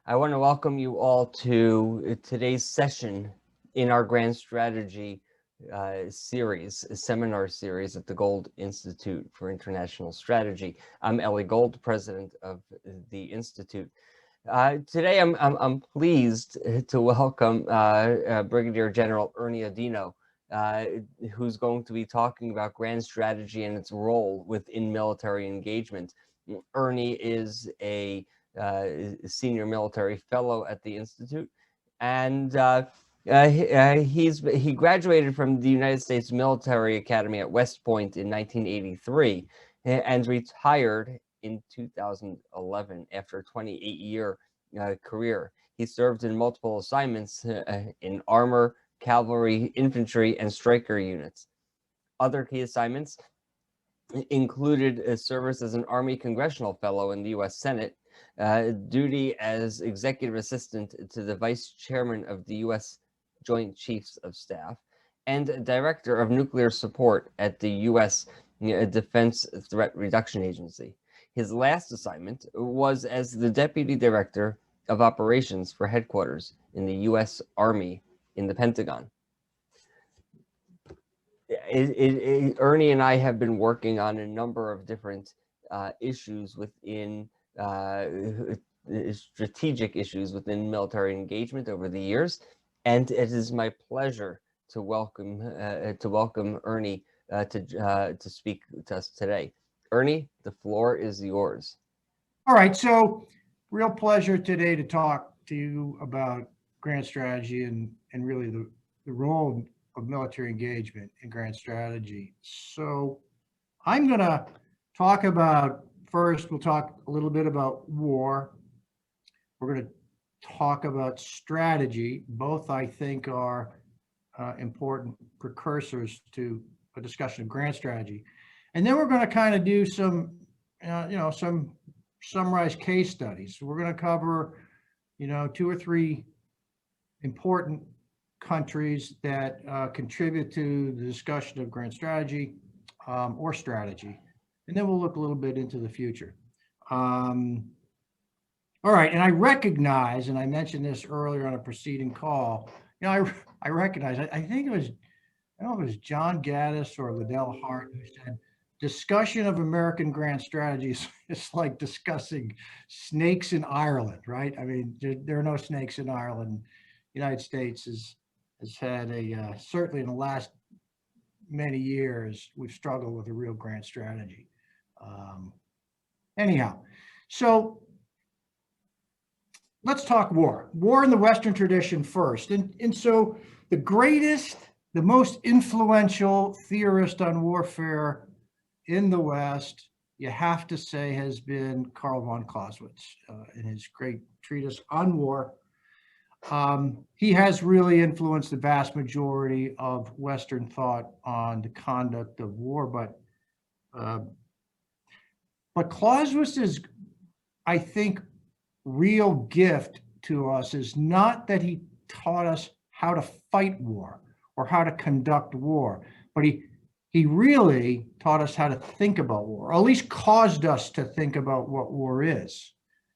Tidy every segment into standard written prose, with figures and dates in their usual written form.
I want to welcome you all to today's session in our Grand Strategy seminar series at the Gold Institute for International Strategy. I'm Ellie Gold, president of the Institute. Today, I'm pleased to welcome Brigadier General Ernie Audino, who's going to be talking about grand strategy and its role within military engagement. Ernie is a senior military fellow at the Institute, and he graduated from the United States Military Academy at West Point in 1983 and retired in 2011 after a 28-year career. He served in multiple assignments in armor, cavalry, infantry, and Stryker units. Other key assignments included service as an Army Congressional Fellow in the U.S. Senate, duty as executive assistant to the vice chairman of the U.S. Joint Chiefs of Staff, and director of nuclear support at the U.S. Defense Threat Reduction Agency. His last assignment was as the deputy director of operations for headquarters in the U.S. Army in the Pentagon. Ernie and I have been working on a number of different issues within strategic issues within military engagement over the years, and it is my pleasure to welcome Ernie to speak to us today. Ernie, the floor is yours. All right, so real pleasure today to talk to you about grand strategy and really the role of military engagement in grand strategy. So I'm going to talk about, first, we'll talk a little bit about war. We're going to talk about strategy. Both, I think, are important precursors to a discussion of grand strategy. And then we're going to kind of do some, some summarized case studies. So we're going to cover, 2 or 3 important countries that contribute to the discussion of grand strategy or strategy. And then we'll look a little bit into the future. All right, and I recognize, and I mentioned this earlier on a preceding call, I recognize, I think it was, I don't know if it was John Gaddis or Liddell Hart who said, discussion of American grand strategies is like discussing snakes in Ireland, right? I mean, there are no snakes in Ireland. The United States has had certainly in the last many years, we've struggled with a real grand strategy. Anyhow, so let's talk war. War in the Western tradition first. And so the most influential theorist on warfare in the West, you have to say, has been Karl von Clausewitz in his great treatise on war. He has really influenced the vast majority of Western thought on the conduct of war, but Clausewitz's, I think, real gift to us is not that he taught us how to fight war or how to conduct war, but he really taught us how to think about war, or at least caused us to think about what war is.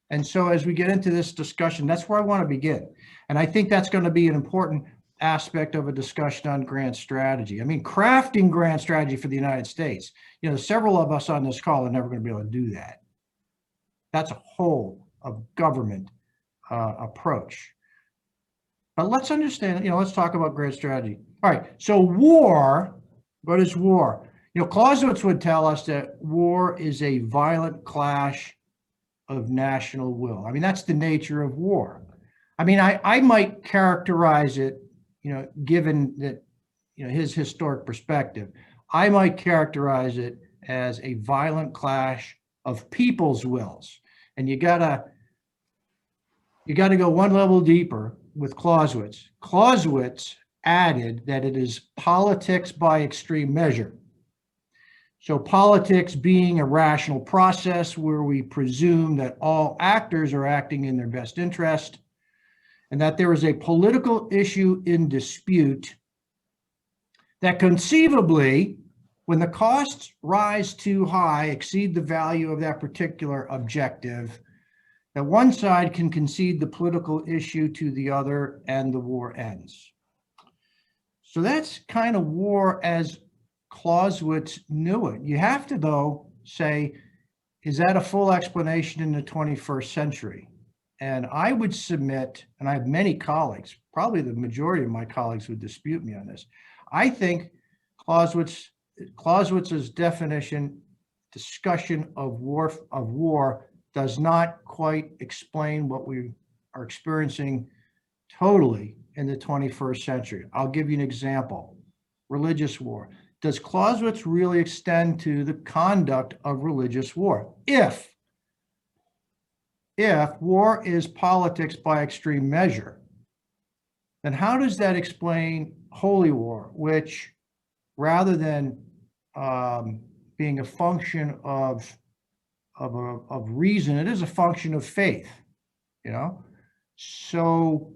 And so as we get into this discussion, that's where I want to begin. And I think that's going to be an important aspect of a discussion on grand strategy. I mean, crafting grand strategy for the United States, several of us on this call are never going to be able to do that. That's a whole of government approach. But let's understand, let's talk about grand strategy. All right, so war, what is war? Clausewitz would tell us that war is a violent clash of national will. I mean, that's the nature of war. I mean, I might characterize it, given that, his historic perspective, I might characterize it as a violent clash of people's wills. And you gotta go one level deeper with Clausewitz. Clausewitz added that it is politics by extreme measure. So politics being a rational process where we presume that all actors are acting in their best interest, and that there is a political issue in dispute that conceivably, when the costs rise too high, exceed the value of that particular objective, that one side can concede the political issue to the other and the war ends. So that's kind of war as Clausewitz knew it. You have to, though, say, is that a full explanation in the 21st century? And I would submit, and I have many colleagues, probably the majority of my colleagues would dispute me on this. I think Clausewitz's discussion of war does not quite explain what we are experiencing totally in the 21st century. I'll give you an example. Religious war. Does Clausewitz really extend to the conduct of religious war? If war is politics by extreme measure, then how does that explain holy war, which rather than being a function of reason, it is a function of faith, you know? So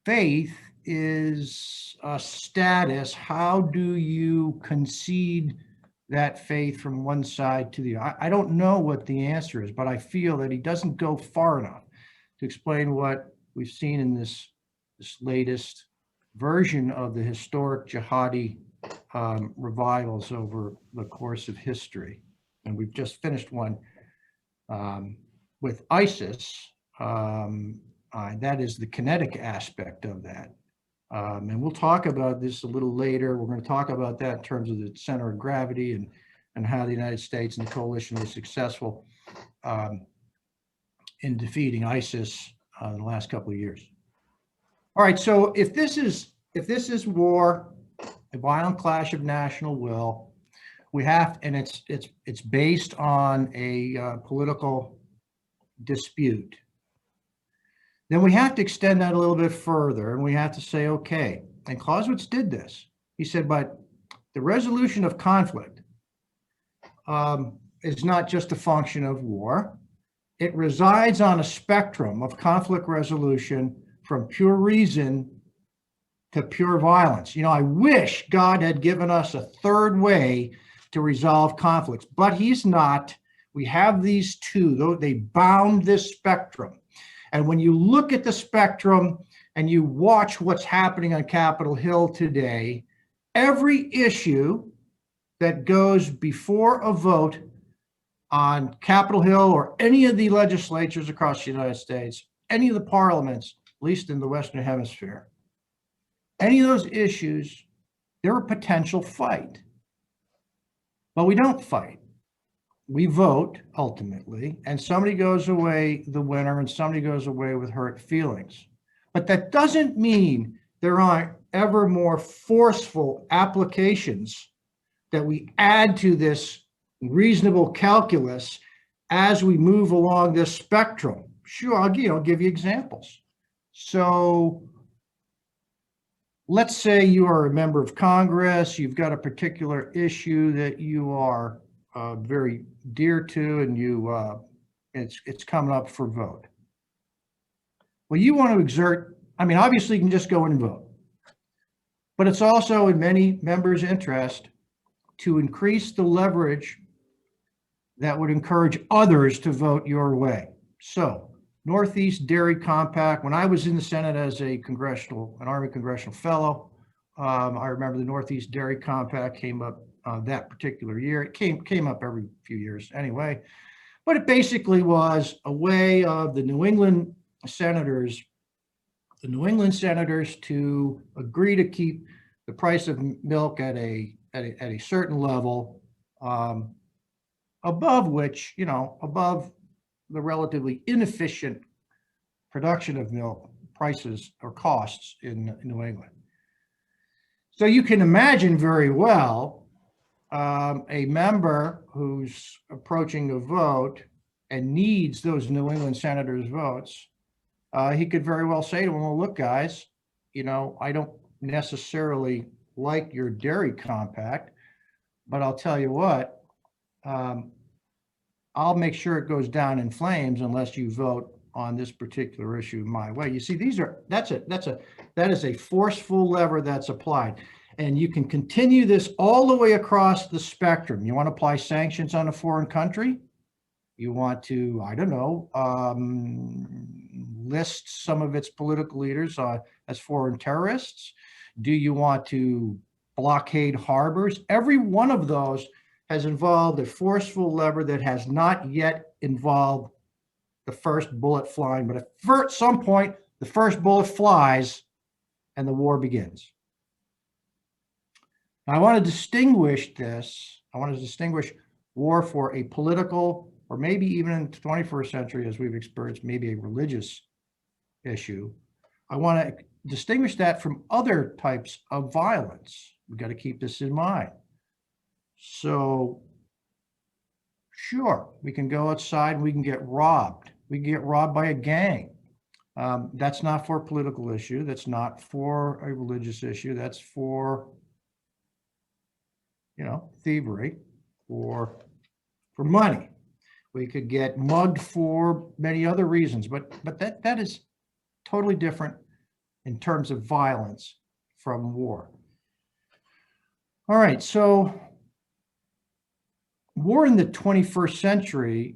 faith is a status. How do you concede that faith from one side to the other? I don't know what the answer is, but I feel that he doesn't go far enough to explain what we've seen in this latest version of the historic jihadi revivals over the course of history. And we've just finished one with ISIS. That is the kinetic aspect of that. And we'll talk about this a little later. We're going to talk about that in terms of the center of gravity and how the United States and the coalition was successful in defeating ISIS in the last couple of years. All right, so if this is war, a violent clash of national will, we have, and it's based on a political dispute. Then we have to extend that a little bit further, and we have to say, okay, and Clausewitz did this. He said, but the resolution of conflict is not just a function of war. It resides on a spectrum of conflict resolution from pure reason to pure violence. You know, I wish God had given us a third way to resolve conflicts, but he's not. We have these two, though they bound this spectrum. And when you look at the spectrum and you watch what's happening on Capitol Hill today, every issue that goes before a vote on Capitol Hill or any of the legislatures across the United States, any of the parliaments, at least in the Western Hemisphere, any of those issues, they're a potential fight. But we don't fight. We vote ultimately, and somebody goes away the winner and somebody goes away with hurt feelings. But that doesn't mean there aren't ever more forceful applications that we add to this reasonable calculus as we move along this spectrum. Sure, I'll give you examples. So let's say you are a member of Congress, you've got a particular issue that you are very dear to, and it's coming up for vote. Well, you want to exert, I mean, obviously you can just go and vote, but it's also in many members' interest to increase the leverage that would encourage others to vote your way. So, Northeast Dairy Compact, when I was in the Senate as an Army Congressional Fellow, I remember the Northeast Dairy Compact came up that particular year. It came up every few years anyway, but it basically was a way of the New England senators to agree to keep the price of milk at a certain level, above which, above the relatively inefficient production of milk prices or costs in New England. So you can imagine very well a member who's approaching a vote and needs those New England senators' votes. He could very well say to them, well, look, guys, I don't necessarily like your dairy compact, but I'll tell you what, I'll make sure it goes down in flames unless you vote on this particular issue my way. You see, that is a forceful lever that's applied. And you can continue this all the way across the spectrum. You want to apply sanctions on a foreign country? You want to, I don't know, list some of its political leaders as foreign terrorists? Do you want to blockade harbors? Every one of those has involved a forceful lever that has not yet involved the first bullet flying, but at some point, the first bullet flies and the war begins. Now, I want to distinguish this. I want to distinguish war for a political, or maybe even in the 21st century, as we've experienced, maybe a religious issue. I want to distinguish that from other types of violence. We've got to keep this in mind. So, sure, we can go outside and we can get robbed. We can get robbed by a gang. That's not for a political issue. That's not for a religious issue. That's for, thievery or for money. We could get mugged for many other reasons, but that is totally different in terms of violence from war. All right, so war in the 21st century,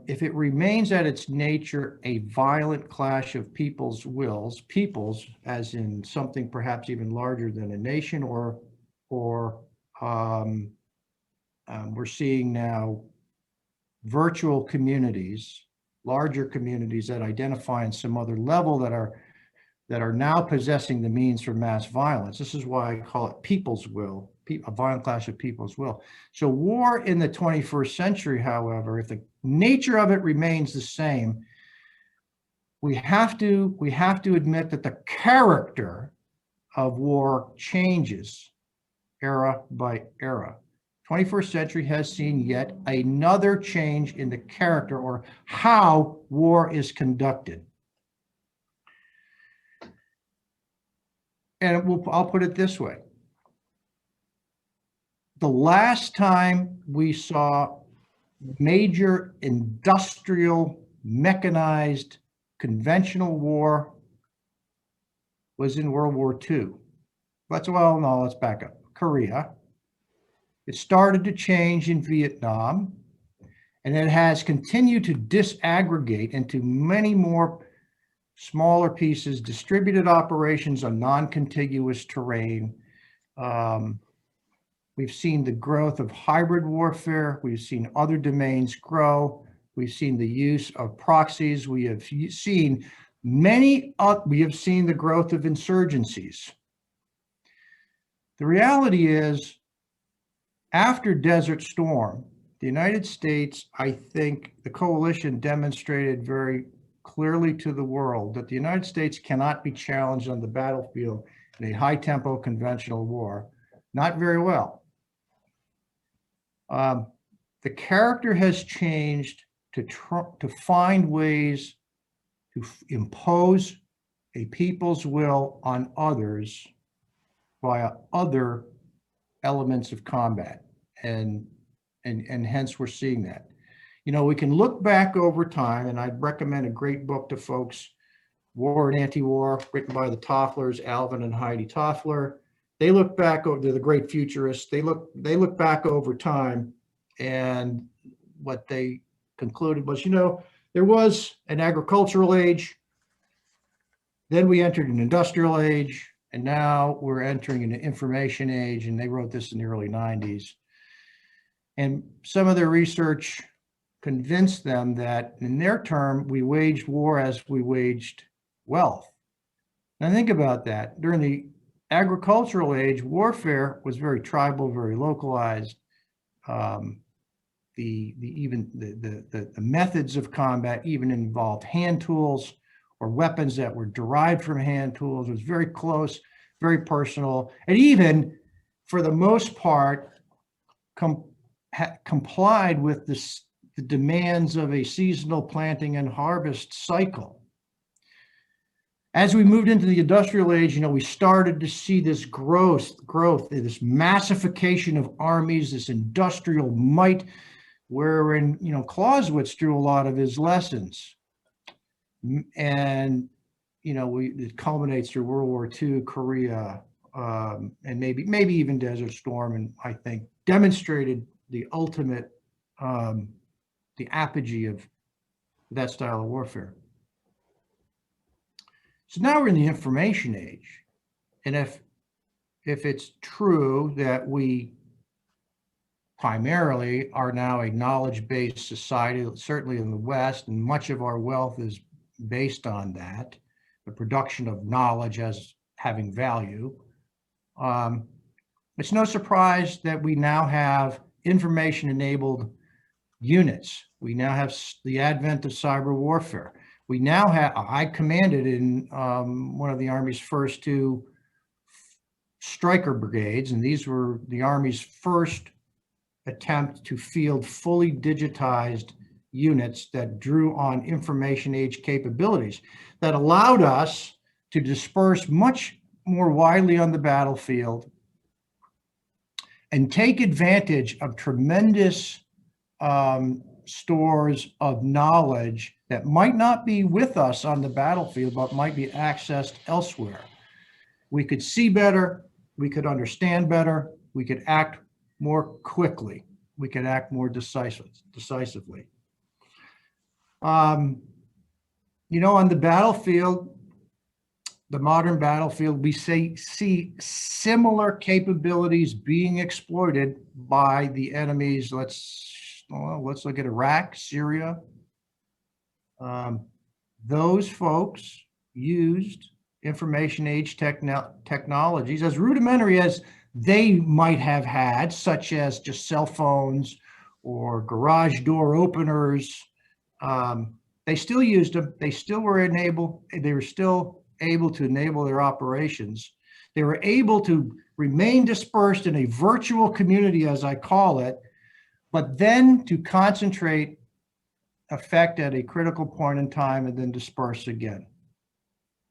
if it remains at its nature a violent clash of people's wills, peoples as in something perhaps even larger than a nation, or we're seeing now virtual communities, larger communities that identify in some other level that are now possessing the means for mass violence. This is why I call it people's will, a violent clash of people's will. So war in the 21st century, however, if the nature of it remains the same, we have to admit that the character of war changes era by era. 21st century has seen yet another change in the character or how war is conducted. And I'll put it this way. The last time we saw major industrial, mechanized, conventional war was in World War II. Let's back up. Korea. It started to change in Vietnam, and it has continued to disaggregate into many more smaller pieces, distributed operations on non-contiguous terrain. We've seen the growth of hybrid warfare. We've seen other domains grow. We've seen the use of proxies. We have seen the growth of insurgencies. The reality is, after Desert Storm, the United States, I think the coalition demonstrated very clearly to the world that the United States cannot be challenged on the battlefield in a high-tempo conventional war. Not very well. The character has changed to find ways to impose a people's will on others via other elements of combat, and hence we're seeing that. We can look back over time, and I'd recommend a great book to folks, War and Anti-War, written by the Tofflers, Alvin and Heidi Toffler. They look back over, they're the great futurists. They look back over time, and what they concluded was, there was an agricultural age, then we entered an industrial age, and now we're entering an information age, and they wrote this in the early 90s. And some of their research convinced them that in their term, we waged war as we waged wealth. Now think about that. During the agricultural age, warfare was very tribal, very localized. The methods of combat even involved hand tools or weapons that were derived from hand tools. It was very close, very personal, and even for the most part complied with the demands of a seasonal planting and harvest cycle. As we moved into the industrial age, we started to see this growth, this massification of armies, this industrial might, wherein, Clausewitz drew a lot of his lessons. And, it culminates through World War II, Korea, and maybe even Desert Storm, and I think demonstrated the ultimate the apogee of that style of warfare. So now we're in the information age. And if it's true that we primarily are now a knowledge-based society, certainly in the West, and much of our wealth is based on that, the production of knowledge as having value, it's no surprise that we now have information-enabled units. We now have the advent of cyber warfare. We now have, I commanded in one of the Army's first two Stryker brigades, and these were the Army's first attempt to field fully digitized units that drew on information age capabilities that allowed us to disperse much more widely on the battlefield and take advantage of tremendous stores of knowledge that might not be with us on the battlefield, but might be accessed elsewhere. We could see better, we could understand better, we could act more quickly, we could act more decisively. You know, on the battlefield, the modern battlefield, we see similar capabilities being exploited by the enemies. Let's look at Iraq, Syria. Those folks used information age technologies as rudimentary as they might have had, such as just cell phones or garage door openers. They still used them. They still were still able to enable their operations. They were able to remain dispersed in a virtual community, as I call it, but then to concentrate effect at a critical point in time and then disperse again.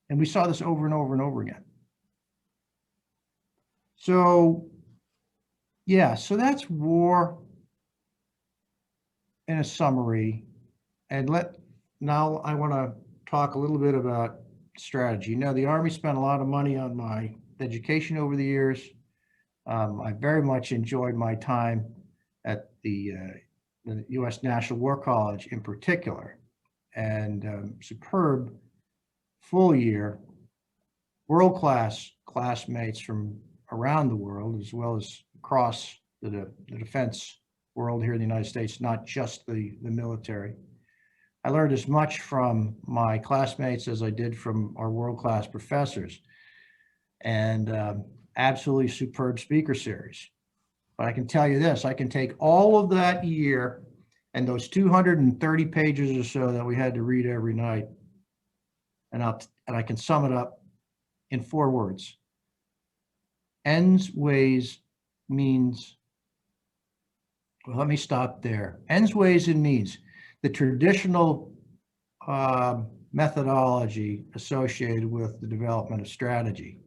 And we saw this over and over and over again. So, yeah, so that's war in a summary. And now I want to talk a little bit about strategy. Now, the Army spent a lot of money on my education over the years. I very much enjoyed my time at the U.S. National War College in particular, and superb full year, world-class classmates from around the world, as well as across the defense world here in the United States, not just the military. I learned as much from my classmates as I did from our world-class professors, and absolutely superb speaker series. But I can tell you this, I can take all of that year and those 230 pages or so that we had to read every night, and I can sum it up in 4 words. Ends, ways, means. Well, let me stop there. Ends, ways, and means. The traditional methodology associated with the development of strategy.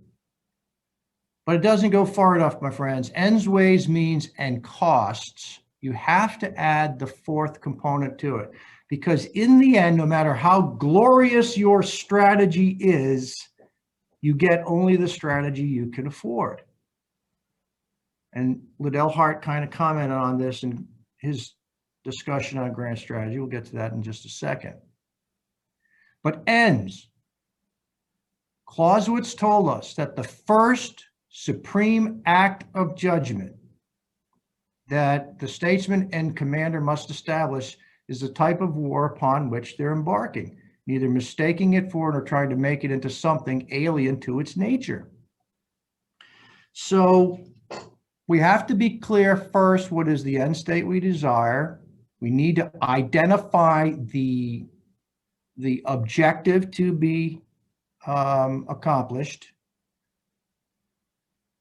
But it doesn't go far enough, my friends. Ends, ways, means, and costs. You have to add the 4th component to it. Because in the end, no matter how glorious your strategy is, you get only the strategy you can afford. And Liddell Hart kind of commented on this in his discussion on grand strategy. We'll get to that in just a second. But ends. Clausewitz told us that the first supreme act of judgment that the statesman and commander must establish is the type of war upon which they're embarking, neither mistaking it for nor trying to make it into something alien to its nature. So we have to be clear first, what is the end state we desire? We need to identify the objective to be accomplished.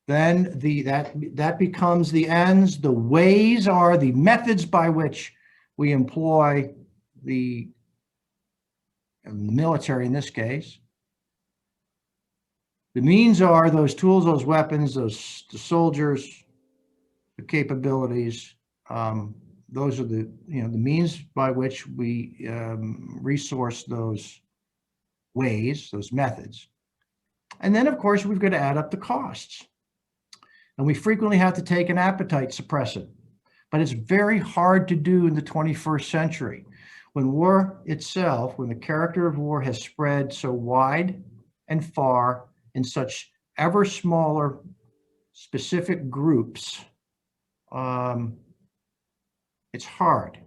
Then that becomes the ends. The ways are the methods by which we employ the military in this case. The means are those tools, those weapons, the soldiers, the capabilities. Those are the means by which we resource those ways, those methods. And then, of course, we've got to add up the costs. And we frequently have to take an appetite suppressant. but it's very hard to do in the 21st century. When war itself, when the character of war has spread so wide and far in such ever smaller specific groups, it's hard,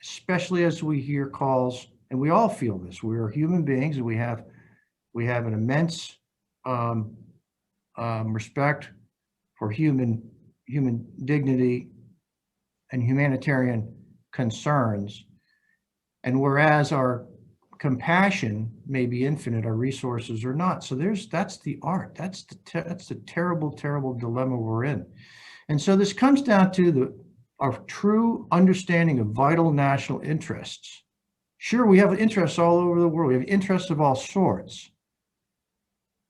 especially as we hear calls, and we all feel this. We are human beings, and we have an immense respect for human dignity and humanitarian concerns. And whereas our compassion may be infinite, our resources are not. So that's the art. That's the terrible, terrible dilemma we're in. And so this comes down to our true understanding of vital national interests. Sure, we have interests all over the world. We have interests of all sorts.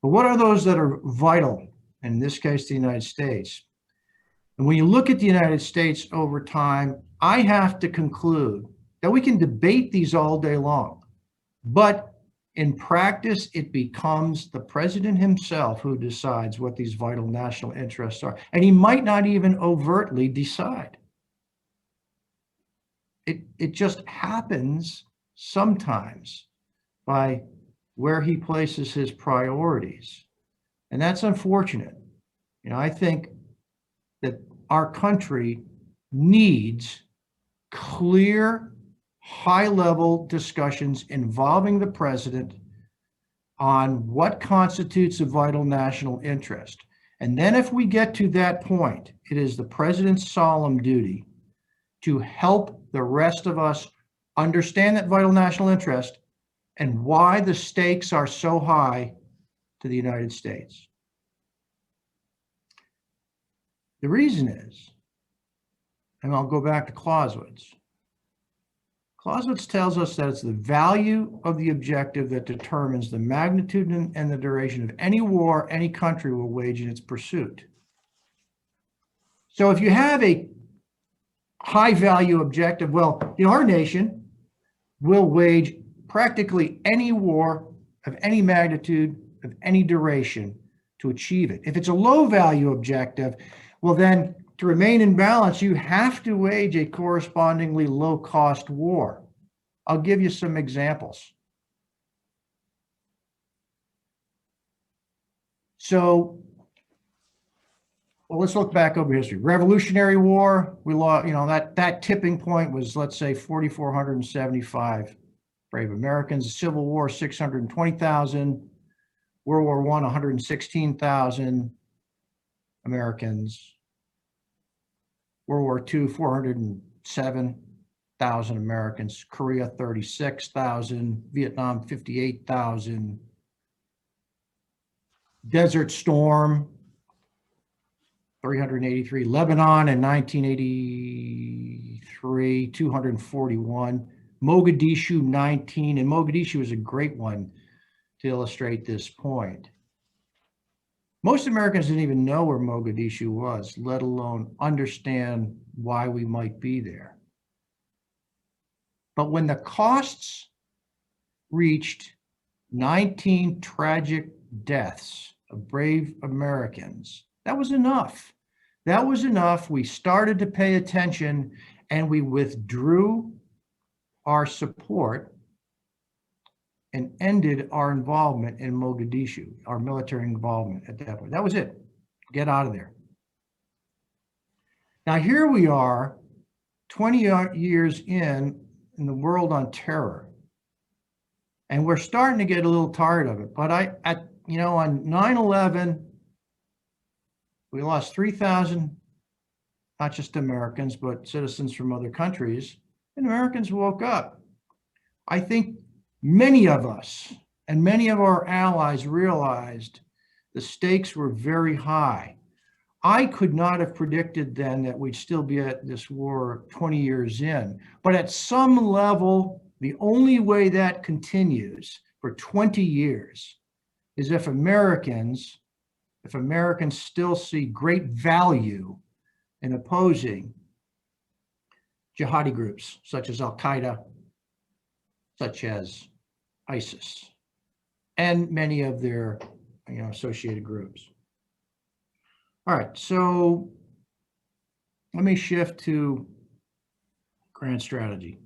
But what are those that are vital? In this case, the United States. And when you look at the United States over time, I have to conclude that we can debate these all day long, but in practice, it becomes the president himself who decides what these vital national interests are. And he might not even overtly decide. It just happens sometimes by where he places his priorities. And that's unfortunate. I think that our country needs clear, high-level discussions involving the president on what constitutes a vital national interest. And then if we get to that point, it is the president's solemn duty to help the rest of us understand that vital national interest and why the stakes are so high to the United States. The reason is, and I'll go back to Clausewitz. Clausewitz tells us that it's the value of the objective that determines the magnitude and the duration of any war any country will wage in its pursuit. So if you have a high value objective, well, our nation will wage practically any war of any magnitude, of any duration to achieve it. If it's a low value objective, well then, to remain in balance, you have to wage a correspondingly low-cost war. I'll give you some examples. So, let's look back over history. Revolutionary War, we lost, that tipping point was, let's say, 4,475 brave Americans. Civil War, 620,000. World War I, 116,000 Americans. World War II, 407,000 Americans. Korea, 36,000. Vietnam, 58,000. Desert Storm, 383. Lebanon in 1983, 241. Mogadishu, 19. And Mogadishu is a great one to illustrate this point. Most Americans didn't even know where Mogadishu was, let alone understand why we might be there. But when the costs reached 19 tragic deaths of brave Americans, that was enough. That was enough. We started to pay attention and we withdrew our support and ended our involvement in Mogadishu, our military involvement at that point. That was it. Get out of there. Now here we are, 20 years in the world on terror. And we're starting to get a little tired of it. But on 9/11, we lost 3,000, not just Americans, but citizens from other countries. And Americans woke up. I think many of us and many of our allies realized the stakes were very high. I could not have predicted then that we'd still be at this war 20 years in, but at some level, the only way that continues for 20 years is if Americans still see great value in opposing jihadi groups such as Al-Qaeda, such as ISIS, and many of their associated groups. All right, so let me shift to grand strategy?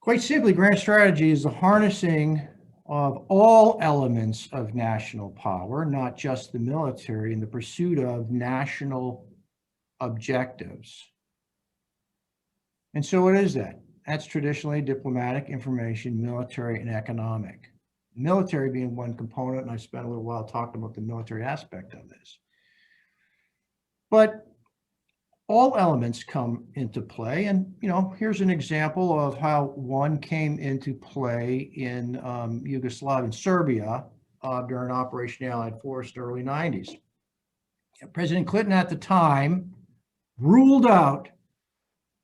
Quite simply, grand strategy is the harnessing of all elements of national power, not just the military, in the pursuit of national objectives. And so what is that? That's traditionally diplomatic, information, military, and economic. Military being one component, and I spent a little while talking about the military aspect of this. But all elements come into play, and here's an example of how one came into play in Yugoslavia, in Serbia, during Operation Allied Force in the early 90s. President Clinton at the time ruled out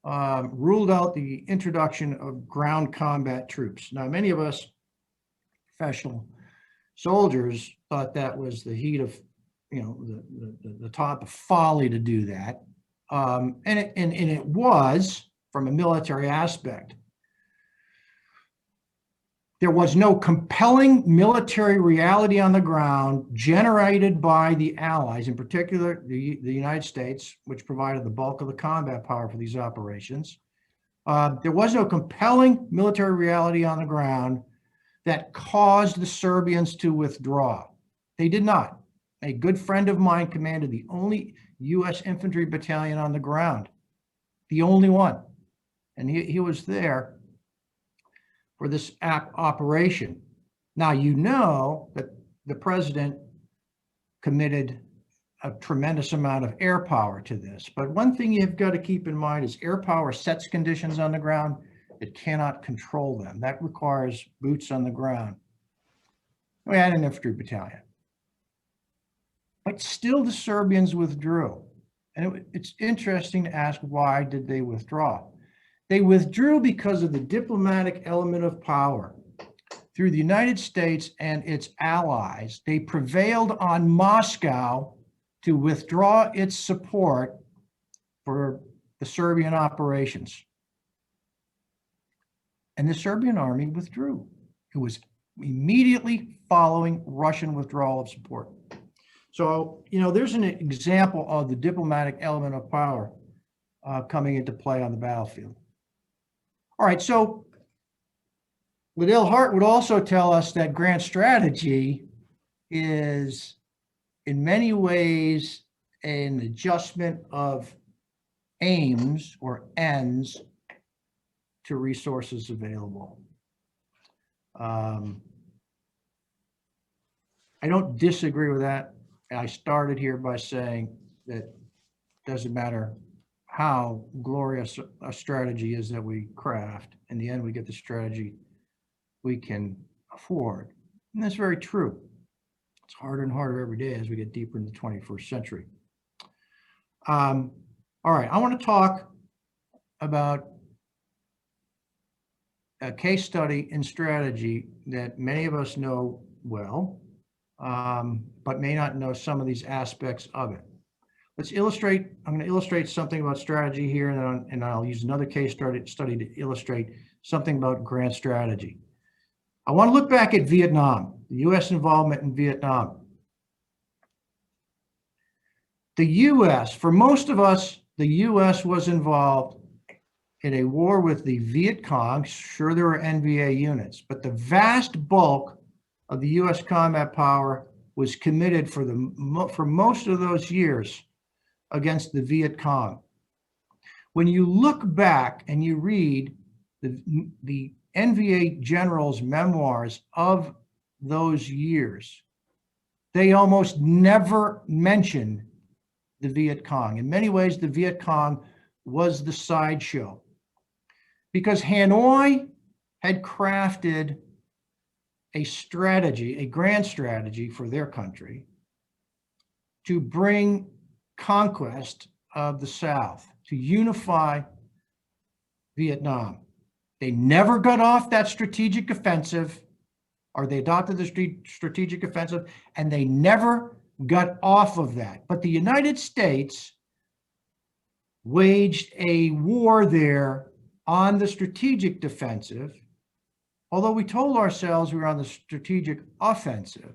the introduction of ground combat troops. Now, many of us professional soldiers thought that was the heat of, the top of folly to do that. And it was from a military aspect. There was no compelling military reality on the ground generated by the Allies, in particular the United States, which provided the bulk of the combat power for these operations. There was no compelling military reality on the ground that caused the Serbians to withdraw. They did not. A good friend of mine commanded the only U.S. infantry battalion on the ground, the only one. And he was there for this operation. Now, that the president committed a tremendous amount of air power to this. But one thing you've got to keep in mind is air power sets conditions on the ground. It cannot control them. That requires boots on the ground. We had an infantry battalion. But still the Serbians withdrew. And it's interesting to ask, why did they withdraw? They withdrew because of the diplomatic element of power. Through the United States and its allies, they prevailed on Moscow to withdraw its support for the Serbian operations. And the Serbian army withdrew. It was immediately following Russian withdrawal of support. So, there's an example of the diplomatic element of power coming into play on the battlefield. All right, so Liddell Hart would also tell us that grand strategy is, in many ways, an adjustment of aims or ends to resources available. I don't disagree with that. I started here by saying that it doesn't matter how glorious a strategy is that we craft. In the end, we get the strategy we can afford. And that's very true. It's harder and harder every day as we get deeper into the 21st century. All right, I want to talk about a case study in strategy that many of us know well, but may not know some of these aspects of it. Let's illustrate. I'm going to illustrate something about strategy here, and I'll use another case study to illustrate something about grand strategy. I want to look back at Vietnam, the U.S. involvement in Vietnam. The U.S., for most of us, the U.S. was involved in a war with the Viet Cong. Sure, there were NVA units, but the vast bulk of the U.S. combat power was committed for most of those years against the Viet Cong. When you look back and you read the NVA generals' memoirs of those years, they almost never mention the Viet Cong. In many ways, the Viet Cong was the sideshow, because Hanoi had crafted a strategy, a grand strategy for their country to bring conquest of the South, to unify Vietnam. They never got off that strategic offensive, or they adopted the strategic offensive, and they never got off of that. But the United States waged a war there on the strategic defensive, although we told ourselves we were on the strategic offensive.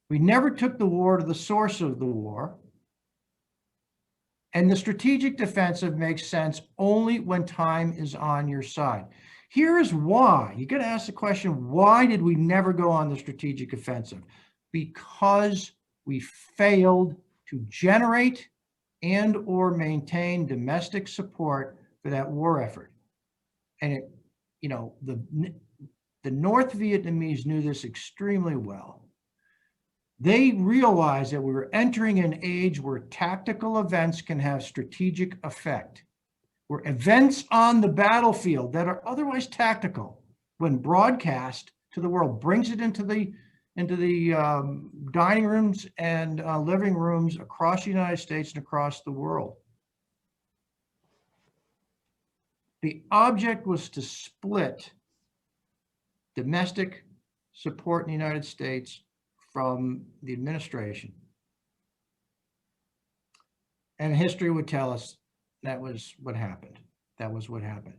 We never took the war to the source of the war. And the strategic defensive makes sense only when time is on your side. Here's why. You got to ask the question, why did we never go on the strategic offensive? Because we failed to generate and or maintain domestic support for that war effort. And it, you know, the North Vietnamese knew this extremely well. They realized that we were entering an age where tactical events can have strategic effect, where events on the battlefield that are otherwise tactical, when broadcast to the world, brings it into the dining rooms and living rooms across the United States and across the world. The object was to split domestic support in the United States from the administration. And history would tell us that was what happened. That was what happened.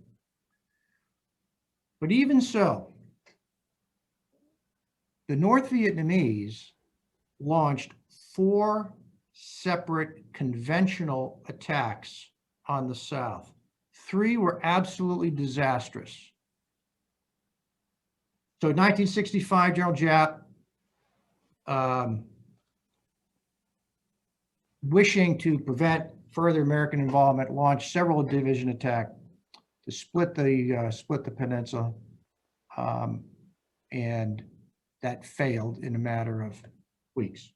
But even so, the North Vietnamese launched 4 separate conventional attacks on the South. 3 were absolutely disastrous. So in 1965, General Giap, wishing to prevent further American involvement, launched several division attacks to split the peninsula, and that failed in a matter of weeks.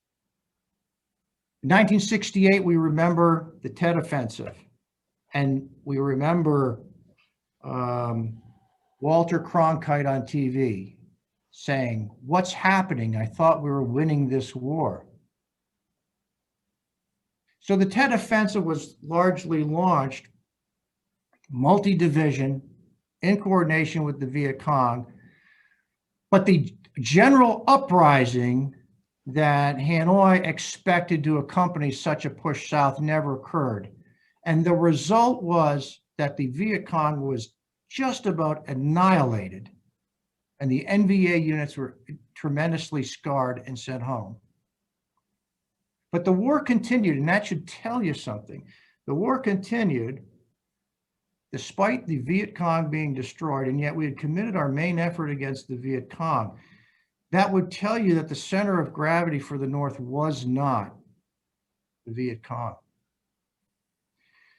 In 1968, we remember the Tet Offensive, and we remember Walter Cronkite on TV saying, "What's happening? I thought we were winning this war." So the Tet Offensive was largely launched multi-division in coordination with the Viet Cong, but the general uprising that Hanoi expected to accompany such a push south never occurred. And the result was that the Viet Cong was just about annihilated, and the NVA units were tremendously scarred and sent home. But the war continued, and that should tell you something. The war continued despite the Viet Cong being destroyed, and yet we had committed our main effort against the Viet Cong. That would tell you that the center of gravity for the North was not the Viet Cong.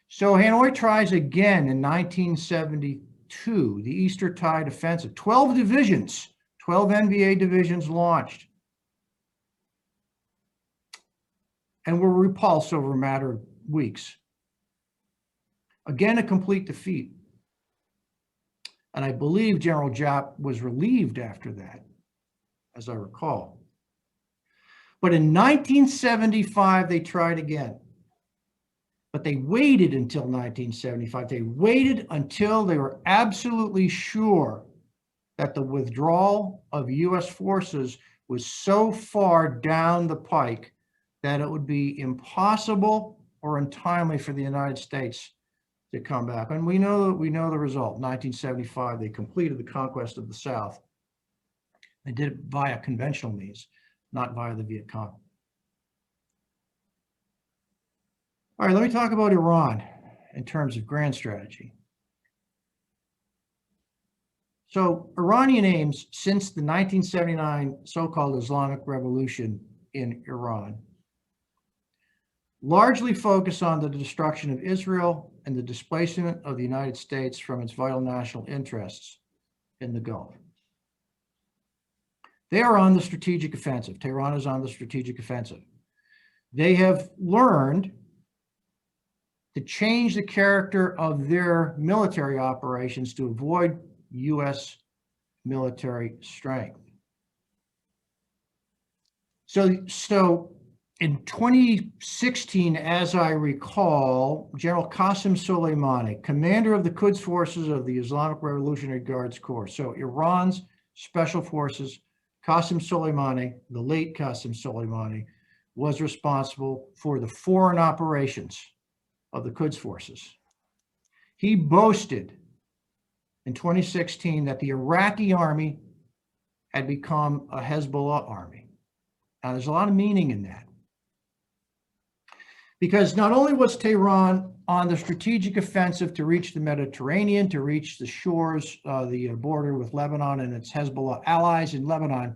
So Hanoi tries again in 1972, the Eastertide Offensive. 12 divisions, 12 NVA divisions launched, and were repulsed over a matter of weeks. Again, a complete defeat. And I believe General Giap was relieved after that, as I recall. But in 1975, they tried again. But they waited until 1975. They waited until they were absolutely sure that the withdrawal of U.S. forces was so far down the pike that it would be impossible or untimely for the United States to come back. And we know the result. 1975, they completed the conquest of the South. They did it via conventional means, not via the Viet Cong. All right, let me talk about Iran in terms of grand strategy. So Iranian aims since the 1979 so-called Islamic Revolution in Iran largely focus on the destruction of Israel and the displacement of the United States from its vital national interests in the Gulf. They are on the strategic offensive. Tehran is on the strategic offensive. They have learned to change the character of their military operations to avoid U.S. military strength. So in 2016, as I recall, General Qasem Soleimani, commander of the Quds forces of the Islamic Revolutionary Guards Corps, so Iran's special forces, Qasem Soleimani, the late Qasem Soleimani, was responsible for the foreign operations of the Quds forces. He boasted in 2016 that the Iraqi army had become a Hezbollah army. Now, there's a lot of meaning in that. Because not only was Tehran on the strategic offensive to reach the Mediterranean, to reach the shores, the border with Lebanon and its Hezbollah allies in Lebanon,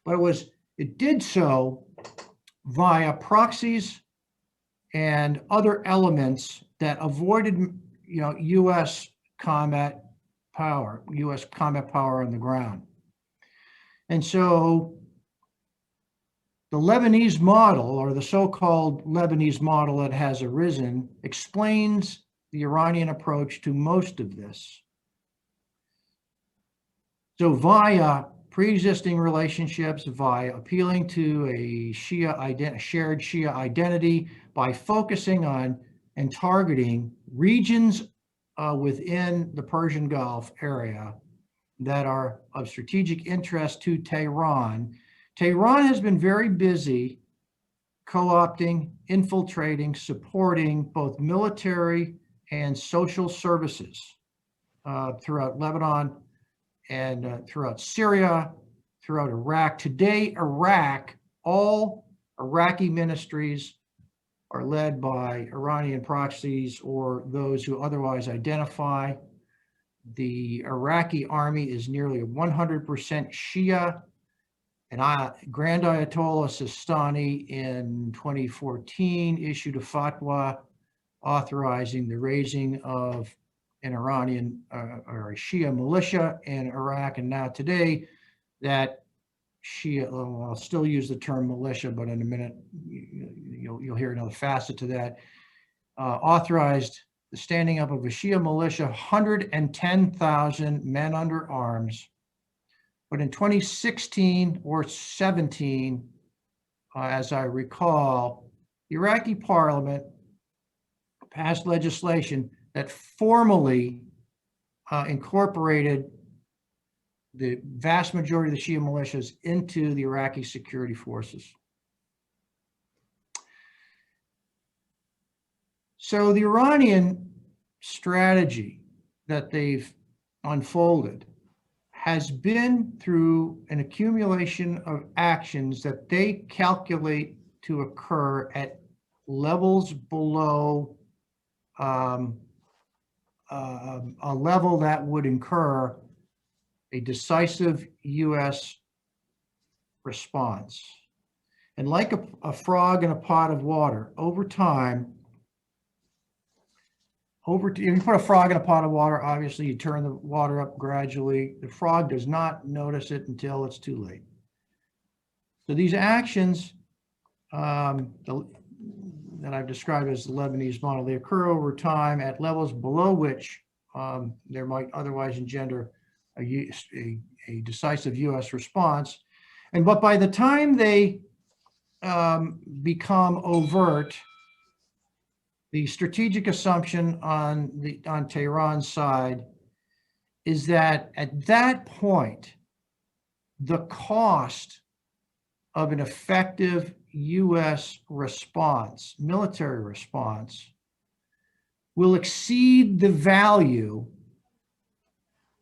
but it did so via proxies and other elements that avoided, U.S. combat power on the ground. And so the Lebanese model, or the so-called Lebanese model that has arisen, explains the Iranian approach to most of this. So via pre-existing relationships, via appealing to a shared Shia identity, by focusing on and targeting regions within the Persian Gulf area that are of strategic interest to Tehran. Tehran has been very busy co-opting, infiltrating, supporting both military and social services throughout Lebanon and throughout Syria, throughout Iraq. Today, all Iraqi ministries are led by Iranian proxies or those who otherwise identify. The Iraqi army is nearly 100% Shia. And Grand Ayatollah Sistani in 2014 issued a fatwa authorizing the raising of an Iranian or a Shia militia in Iraq. And now today, that Shia, I'll still use the term militia, but in a minute, you'll hear another facet to that, authorized the standing up of a Shia militia, 110,000 men under arms. But in 2016 or 17, as I recall, the Iraqi parliament passed legislation that formally incorporated the vast majority of the Shia militias into the Iraqi security forces. So the Iranian strategy that they've unfolded has been through an accumulation of actions that they calculate to occur at levels below a level that would incur a decisive U.S. response. And like a frog in a pot of water, over time, if you put a frog in a pot of water, obviously you turn the water up gradually. The frog does not notice it until it's too late. So these actions that I've described as the Lebanese model, they occur over time at levels below which there might otherwise engender a decisive U.S. response. But by the time they become overt, the strategic assumption on Tehran's side is that at that point, the cost of an effective U.S. response, military response, will exceed the value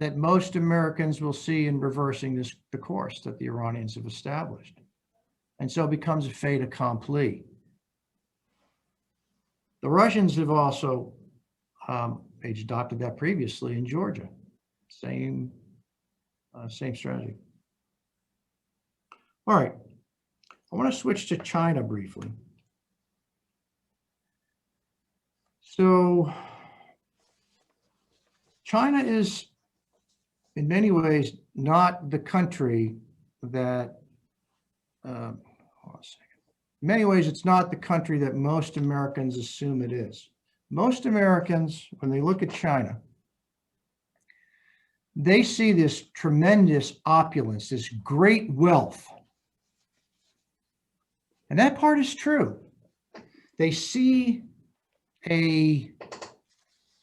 that most Americans will see in reversing the course that the Iranians have established. And so it becomes a fait accompli. The Russians have also adopted that previously in Georgia. Same strategy. All right, I want to switch to China briefly. So China is in many ways not the country that, hold on a second. In many ways, it's not the country that most Americans assume it is. Most Americans, when they look at China, they see this tremendous opulence, this great wealth. And that part is true. They see a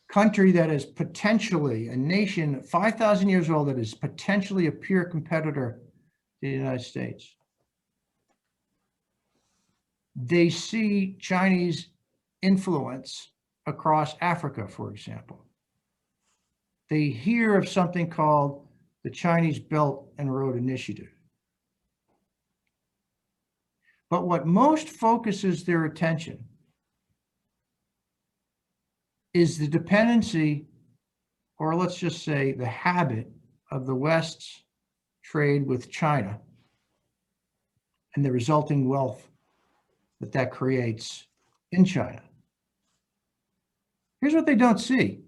country that is potentially, a nation 5,000 years old that is potentially a peer competitor to the United States. They see Chinese influence across Africa, for example. They hear of something called the Chinese Belt and Road Initiative. But what most focuses their attention is the dependency, or let's just say the habit, of the West's trade with China and the resulting wealth that that creates in China. Here's what they don't see.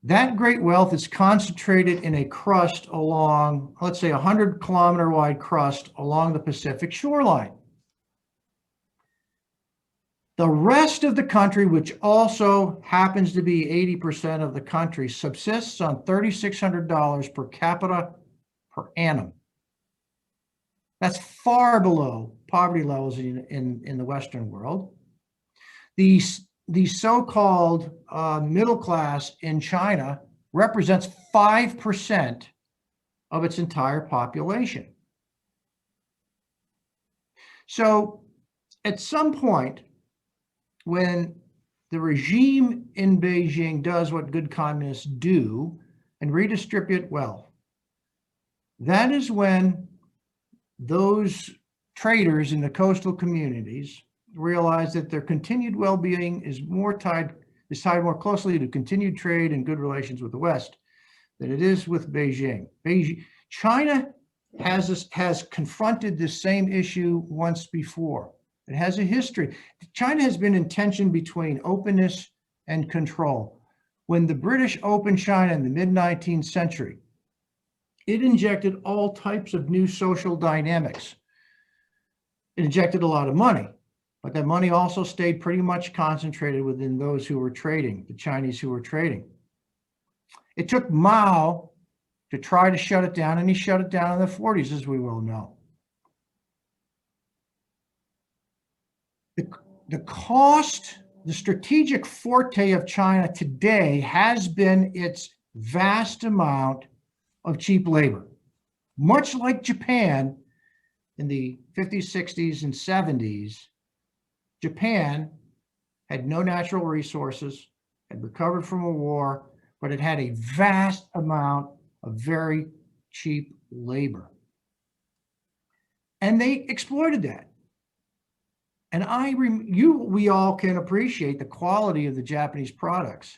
That great wealth is concentrated in a crust along, let's say, 100-kilometer wide crust along the Pacific shoreline. The rest of the country, which also happens to be 80% of the country, subsists on $3,600 per capita per annum. That's far below poverty levels in the Western world. The so-called middle class in China represents 5% of its entire population. So at some point, when the regime in Beijing does what good communists do and redistribute wealth, that is when those traders in the coastal communities realize that their continued well-being is tied more closely to continued trade and good relations with the West than it is with Beijing. China has confronted this same issue once before. It has a history. China has been in tension between openness and control. When the British opened China in the mid-19th century, it injected all types of new social dynamics. It injected a lot of money, but that money also stayed pretty much concentrated within those who were trading, the Chinese who were trading. It took Mao to try to shut it down, and he shut it down in the 40s, as we well know. The cost, the strategic forte of China today has been its vast amount of cheap labor. Much like Japan in the 50s, 60s, and 70s, Japan had no natural resources, had recovered from a war, but it had a vast amount of very cheap labor. And they exploited that. And we all can appreciate the quality of the Japanese products.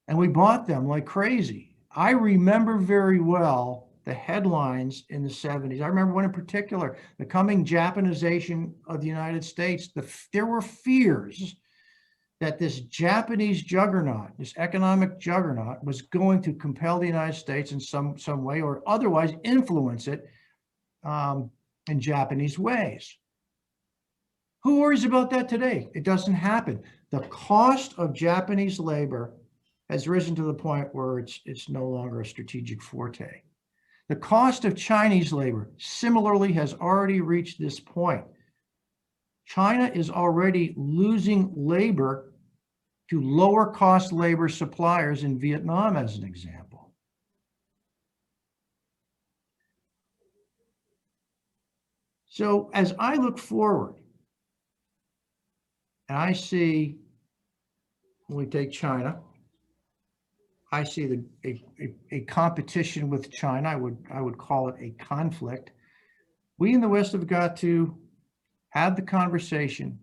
And we bought them like crazy. I remember very well the headlines in the 70s. I remember one in particular, the coming Japanization of the United States. There were fears that this Japanese juggernaut, this economic juggernaut, was going to compel the United States in some way or otherwise influence it in Japanese ways. Who worries about that today? It doesn't happen. The cost of Japanese labor has risen to the point where it's no longer a strategic forte. The cost of Chinese labor similarly has already reached this point. China is already losing labor to lower cost labor suppliers in Vietnam, as an example. So as I look forward, and I see, when we take China, I see a competition with China. I would call it a conflict. We in the West have got to have the conversation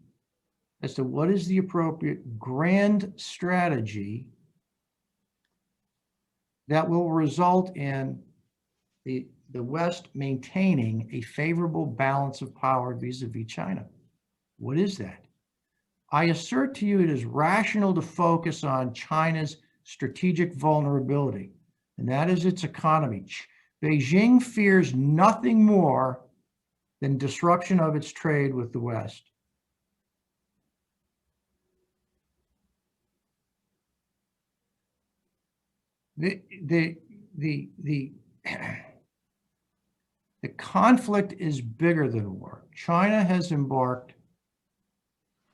as to what is the appropriate grand strategy that will result in the West maintaining a favorable balance of power vis-a-vis China. What is that? I assert to you it is rational to focus on China's strategic vulnerability, and that is its economy. Beijing fears nothing more than disruption of its trade with the West. The conflict is bigger than war. China has embarked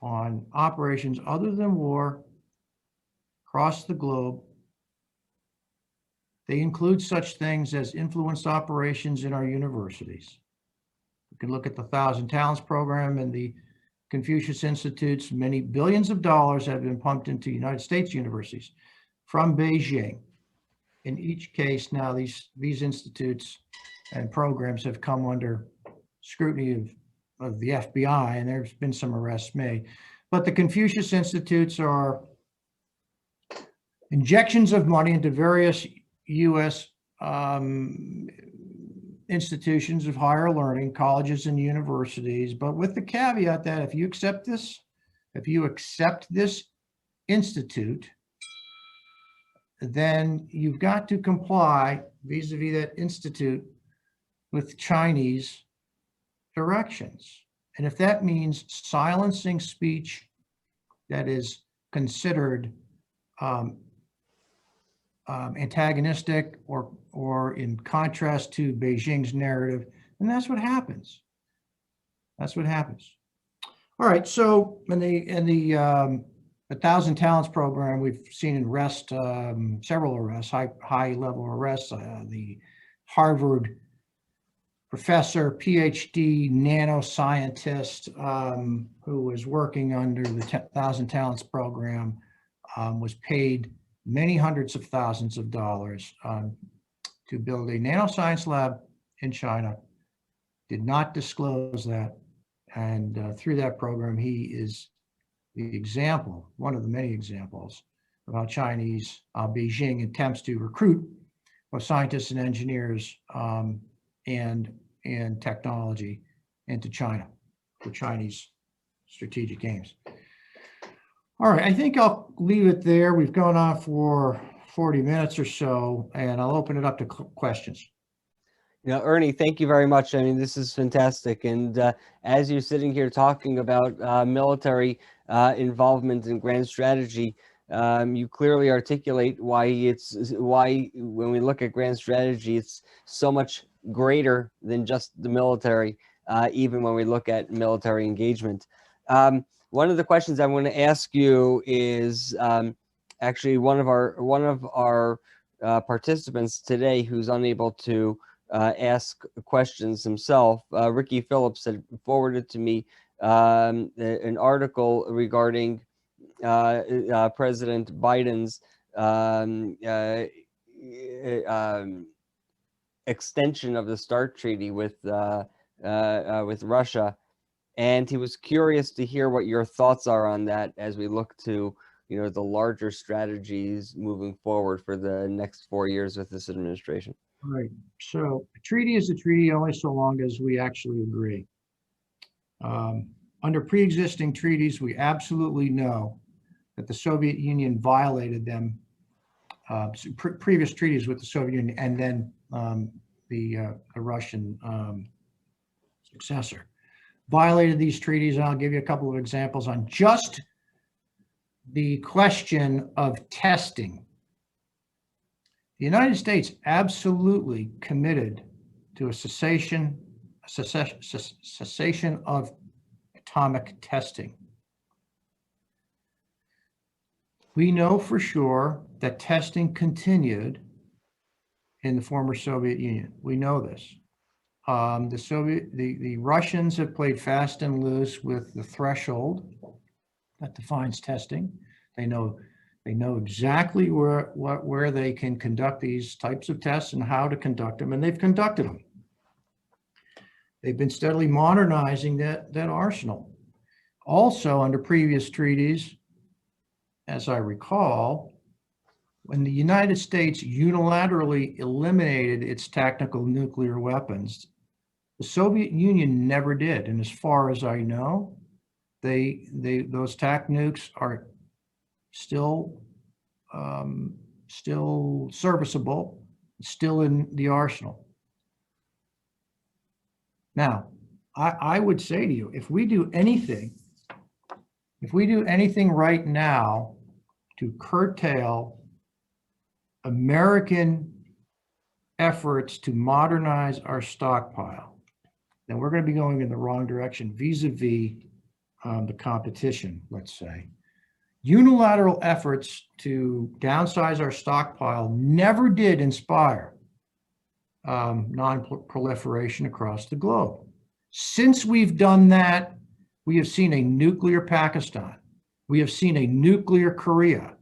on operations other than war across the globe. They include such things as influence operations in our universities. You can look at the Thousand Talents program and the Confucius Institutes. Many billions of dollars have been pumped into United States universities from Beijing. In each case now, these institutes and programs have come under scrutiny the FBI, and there's been some arrests made. But the Confucius Institutes are injections of money into various U.S. Institutions of higher learning, colleges and universities, but with the caveat that if you accept this institute, then you've got to comply vis-a-vis that institute with Chinese directions. And if that means silencing speech that is considered antagonistic or in contrast to Beijing's narrative, and that's what happens. That's what happens. All right. So in the 1,000 Talents program, we've seen several arrests, high level arrests. The Harvard professor, PhD nanoscientist who was working under the 1,000 Talents program was paid many hundreds of thousands of dollars to build a nanoscience lab in China, did not disclose that. And through that program, he is the example, one of the many examples of how Beijing attempts to recruit both scientists and engineers and technology into China for Chinese strategic aims. All right, I think I'll leave it there. We've gone on for 40 minutes or so, and I'll open it up to questions. Ernie, thank you very much. I mean, this is fantastic. And as you're sitting here talking about military involvement in grand strategy, you clearly articulate why when we look at grand strategy, it's so much greater than just the military, even when we look at military engagement. One of the questions I want to ask you is actually one of our participants today who's unable to ask questions himself. Ricky Phillips had forwarded to me an article regarding President Biden's extension of the START treaty with Russia. And he was curious to hear what your thoughts are on that as we look to, the larger strategies moving forward for the next 4 years with this administration. Right. So a treaty is a treaty only so long as we actually agree. Under pre-existing treaties, we absolutely know that the Soviet Union violated them, previous treaties with the Soviet Union, and then the Russian successor. Violated these treaties, and I'll give you a couple of examples on just the question of testing. The United States absolutely committed to a cessation of atomic testing. We know for sure that testing continued in the former Soviet Union. We know this. The Russians have played fast and loose with the threshold that defines testing. They know exactly where they can conduct these types of tests and how to conduct them, and they've conducted them. They've been steadily modernizing that arsenal. Also, under previous treaties, as I recall, when the United States unilaterally eliminated its tactical nuclear weapons, the Soviet Union never did. And as far as I know, those TAC nukes are still serviceable, still in the arsenal. Now, I would say to you, if we do anything right now to curtail American efforts to modernize our stockpile, then we're going to be going in the wrong direction vis-a-vis the competition, let's say. Unilateral efforts to downsize our stockpile never did inspire non-proliferation across the globe. Since we've done that, we have seen a nuclear Pakistan. We have seen a nuclear Korea.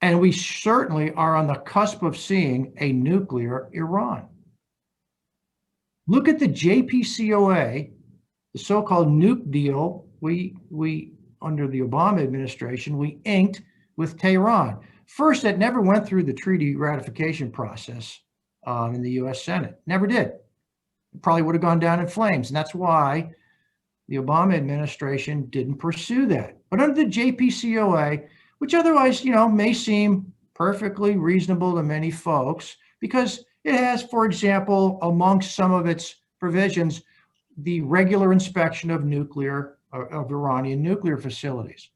And we certainly are on the cusp of seeing a nuclear Iran. Look at the JPCOA The so-called nuke deal, we under the Obama administration, we inked with Tehran. First, that never went through the treaty ratification process in the U.S. Senate. Never did. It probably would have gone down in flames, and that's why the Obama administration didn't pursue that. But under the JPCOA, which otherwise, may seem perfectly reasonable to many folks, because it has, for example, amongst some of its provisions, the regular inspection of Iranian nuclear facilities.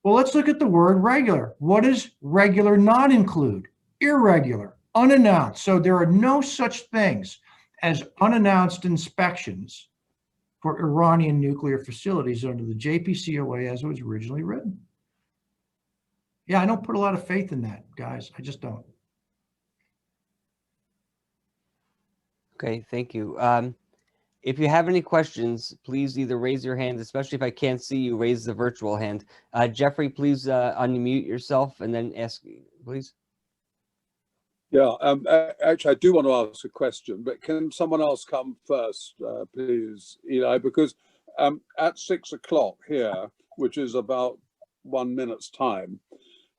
Well, let's look at the word regular. What does regular not include? Irregular, unannounced. So there are no such things as unannounced inspections for Iranian nuclear facilities under the JPCOA as it was originally written. Yeah, I don't put a lot of faith in that, guys. I just don't. Okay, thank you. If you have any questions, please either raise your hand, especially if I can't see you, raise the virtual hand. Jeffrey, please unmute yourself and then ask, please. Yeah, actually, I do want to ask a question, but can someone else come first, please, Eli? Because at 6 o'clock here, which is about 1 minute's time,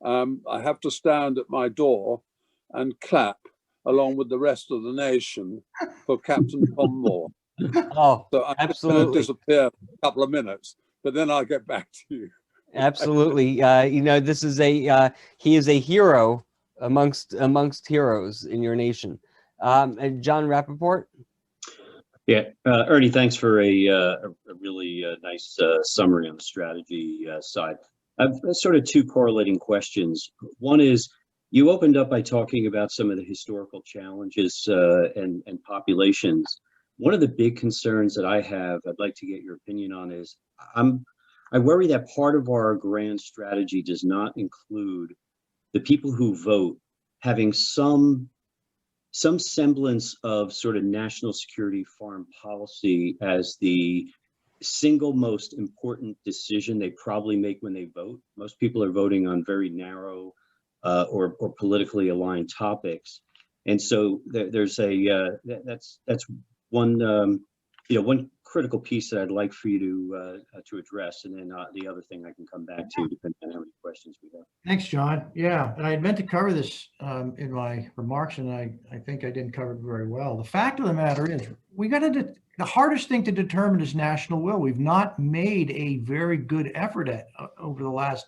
I have to stand at my door and clap along with the rest of the nation for Captain Tom Moore. Oh, so I'm absolutely. going to disappear for a couple of minutes, but then I'll get back to you. Absolutely. This is he is a hero amongst heroes in your nation. And John Rappaport? Yeah, Ernie, thanks for a really nice summary on the strategy side. I've sort of two correlating questions. One is, you opened up by talking about some of the historical challenges and populations. One of the big concerns that I have, I'd like to get your opinion on, is I worry that part of our grand strategy does not include the people who vote having some semblance of sort of national security, foreign policy as the single most important decision they probably make when they vote. Most people are voting on very narrow or politically aligned topics, and so there's that's one one critical piece that I'd like for you to address, and then the other thing I can come back to depending on how many questions we have. Thanks, John. Yeah, and I had meant to cover this in my remarks, and I think I didn't cover it very well. The fact of the matter is, the hardest thing to determine is national will. We've not made a very good effort at over the last,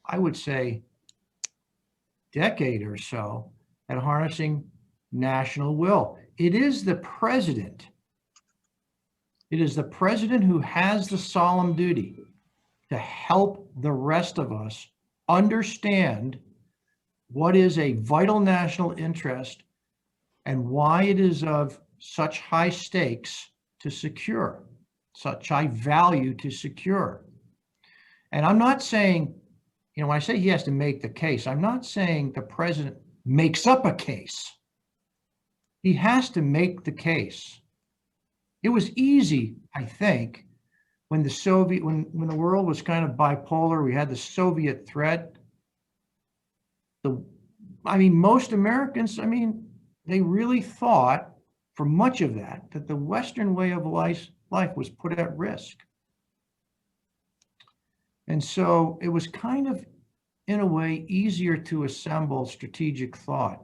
I would say, decade or so at harnessing national will. It is the president. It is the president who has the solemn duty to help the rest of us understand what is a vital national interest and why it is of such high stakes to secure, such high value to secure. And I'm not saying, when I say he has to make the case, I'm not saying the president makes up a case. He has to make the case. It was easy, I think, when when the world was kind of bipolar, we had the Soviet threat. Most Americans, they really thought for much of that the Western way of life was put at risk. And so it was kind of, in a way, easier to assemble strategic thought.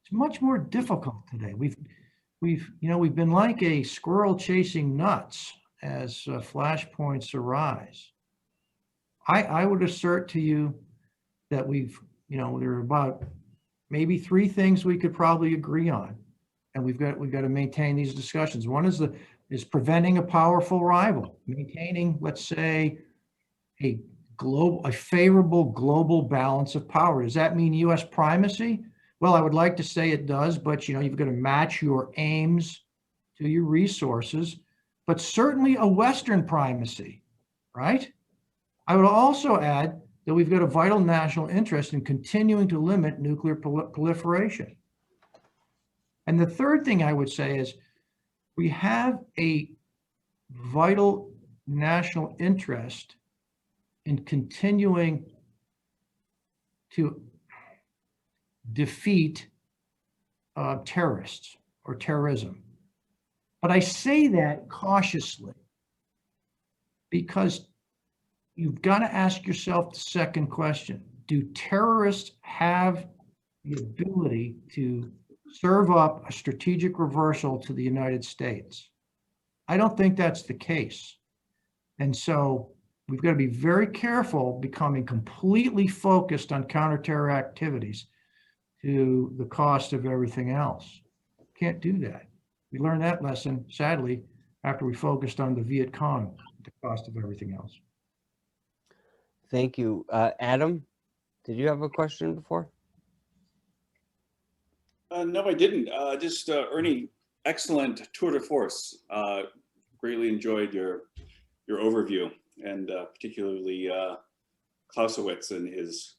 It's much more difficult today. We've been like a squirrel chasing nuts as flashpoints arise. I would assert to you that there are about maybe 3 things we could probably agree on, and we've got to maintain these discussions. One is preventing a powerful rival, maintaining, let's say, a favorable global balance of power. Does that mean U.S. primacy? Well, I would like to say it does, but you've got to match your aims to your resources, but certainly a Western primacy, right? I would also add that we've got a vital national interest in continuing to limit nuclear proliferation. And the third thing I would say is we have a vital national interest in continuing to defeat terrorists or terrorism. But I say that cautiously because you've got to ask yourself the second question. Do terrorists have the ability to serve up a strategic reversal to the United States? I don't think that's the case. And so we've got to be very careful becoming completely focused on counterterror activities to the cost of everything else. Can't do that. We learned that lesson, sadly, after we focused on the Viet Cong, the cost of everything else. Thank you. Adam, did you have a question before? No, I didn't. Just Ernie, excellent tour de force. Greatly enjoyed your overview, and particularly Clausewitz and his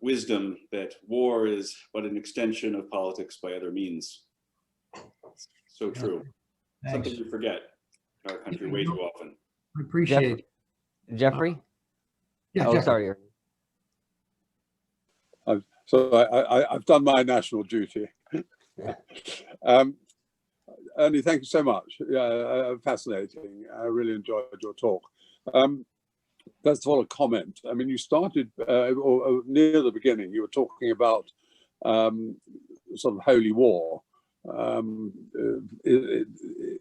wisdom that war is but an extension of politics by other means. So true. Thanks. Something we forget in our country way too often. I appreciate it. Jeffrey? Yeah, Oh, Jeffrey. sorry. So I've done my national duty. Ernie, thank you so much. Fascinating. I really enjoyed your talk. First of all, a comment. I mean, you started or near the beginning. You were talking about sort of holy war,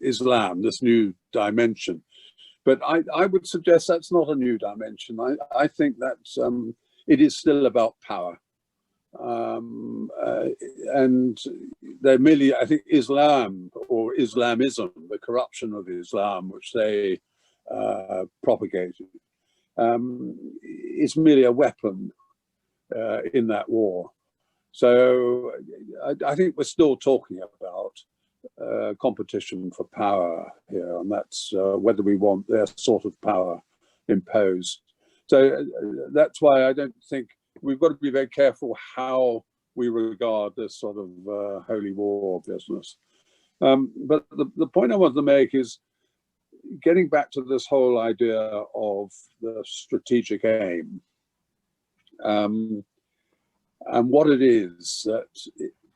Islam, this new dimension. But I would suggest that's not a new dimension. I think that it is still about power. And they're merely, I think, Islam or Islamism, the corruption of Islam, which they propagated, is merely a weapon in that war. So I think we're still talking about competition for power here, and that's whether we want their sort of power imposed. So that's why I don't think we've got to be very careful how we regard this sort of holy war business. But the point I want to make is getting back to this whole idea of the strategic aim and what it is that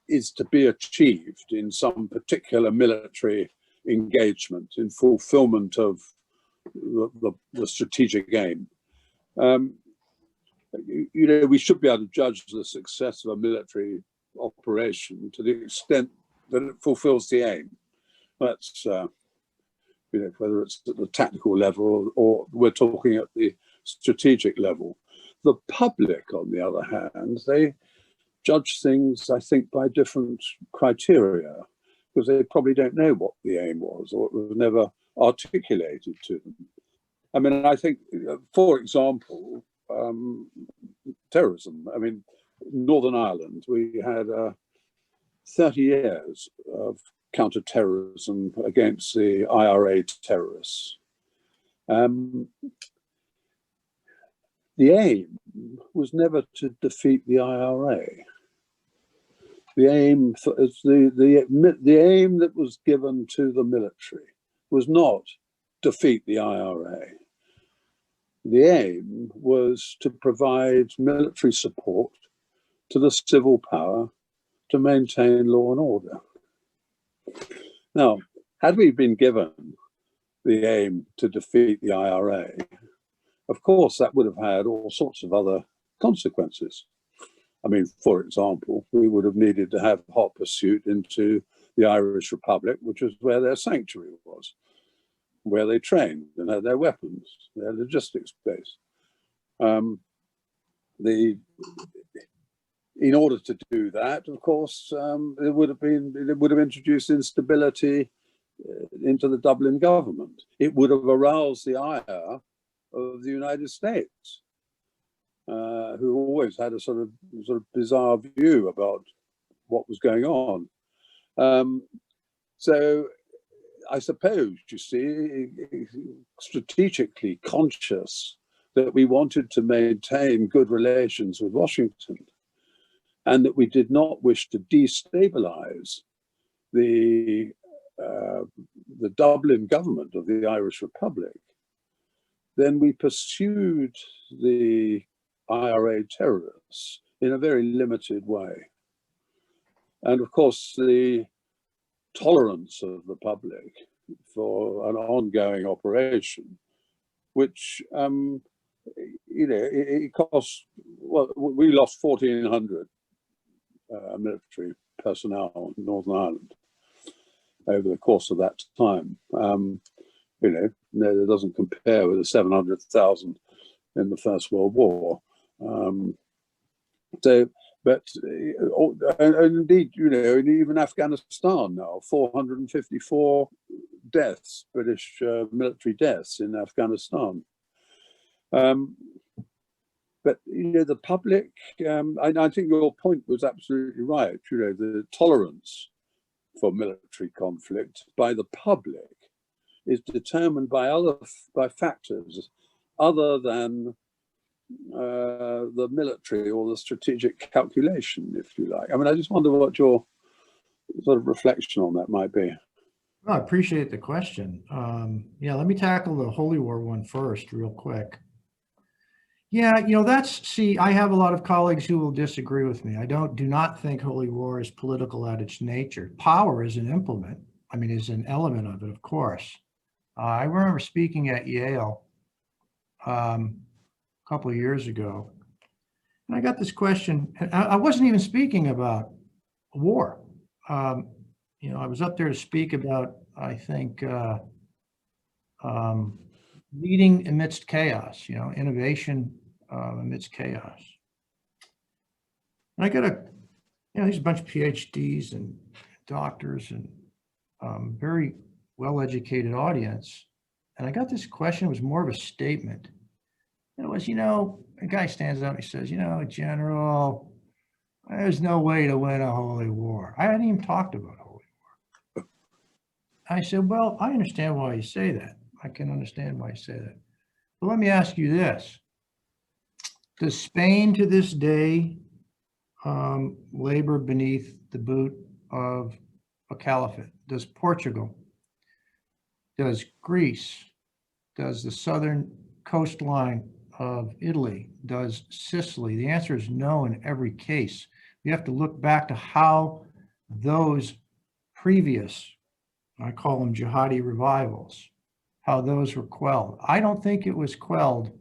is to be achieved in some particular military engagement in fulfillment of the strategic aim. You know, we should be able to judge the success of a military operation to the extent that it fulfills the aim. That's, you know, whether it's at the tactical level or we're talking at the strategic level. The public, on the other hand, they judge things, I think, by different criteria, because they probably don't know what the aim was, or it was never articulated to them. I mean, I think, for example, terrorism. I mean, Northern Ireland, we had 30 years of counter-terrorism against the IRA terrorists. The aim was never to defeat the IRA. The aim, the aim that was given to the military was not defeat the IRA. The aim was to provide military support to the civil power to maintain law and order. Now, had we been given the aim to defeat the IRA, of course, that would have had all sorts of other consequences. I mean, for example, we would have needed to have hot pursuit into the Irish Republic, which was where their sanctuary was, where they trained and had their weapons, their logistics base. In order to do that, of course, it would have introduced instability into the Dublin government. It would have aroused the ire of the United States, who always had a sort of bizarre view about what was going on. So I suppose, you see, strategically conscious that we wanted to maintain good relations with Washington and that we did not wish to destabilize the Dublin government of the Irish Republic, then we pursued the IRA terrorists in a very limited way. And of course, the tolerance of the public for an ongoing operation, which it costs. Well, we lost 1,400 military personnel in Northern Ireland over the course of that time. That doesn't compare with the 700,000 in the First World War. But indeed, even Afghanistan now, 454 deaths, British military deaths in Afghanistan. But the public, I think your point was absolutely right. The tolerance for military conflict by the public is determined by factors other than the military or the strategic calculation, if you like. I mean, I just wonder what your sort of reflection on that might be. Well, I appreciate the question. Yeah, let me tackle the Holy War one first, real quick. Yeah, I have a lot of colleagues who will disagree with me. I do not think Holy War is political at its nature. Power is an implement, is an element of it, of course. I remember speaking at Yale a couple of years ago, and I got this question. I wasn't even speaking about war. I was up there to speak about, I think, leading amidst chaos, innovation amidst chaos. And I got there's a bunch of PhDs and doctors and very well-educated audience. And I got this question, it was more of a statement. And it was, a guy stands up and he says, General, there's no way to win a holy war. I hadn't even talked about holy war. I said, well, I understand why you say that. I can understand why you say that. But let me ask you this. Does Spain to this day labor beneath the boot of a caliphate? Does Portugal? Does Greece? Does the southern coastline of Italy? Does Sicily? The answer is no in every case. We have to look back to how those previous, I call them jihadi revivals, how those were quelled. I don't think it was quelled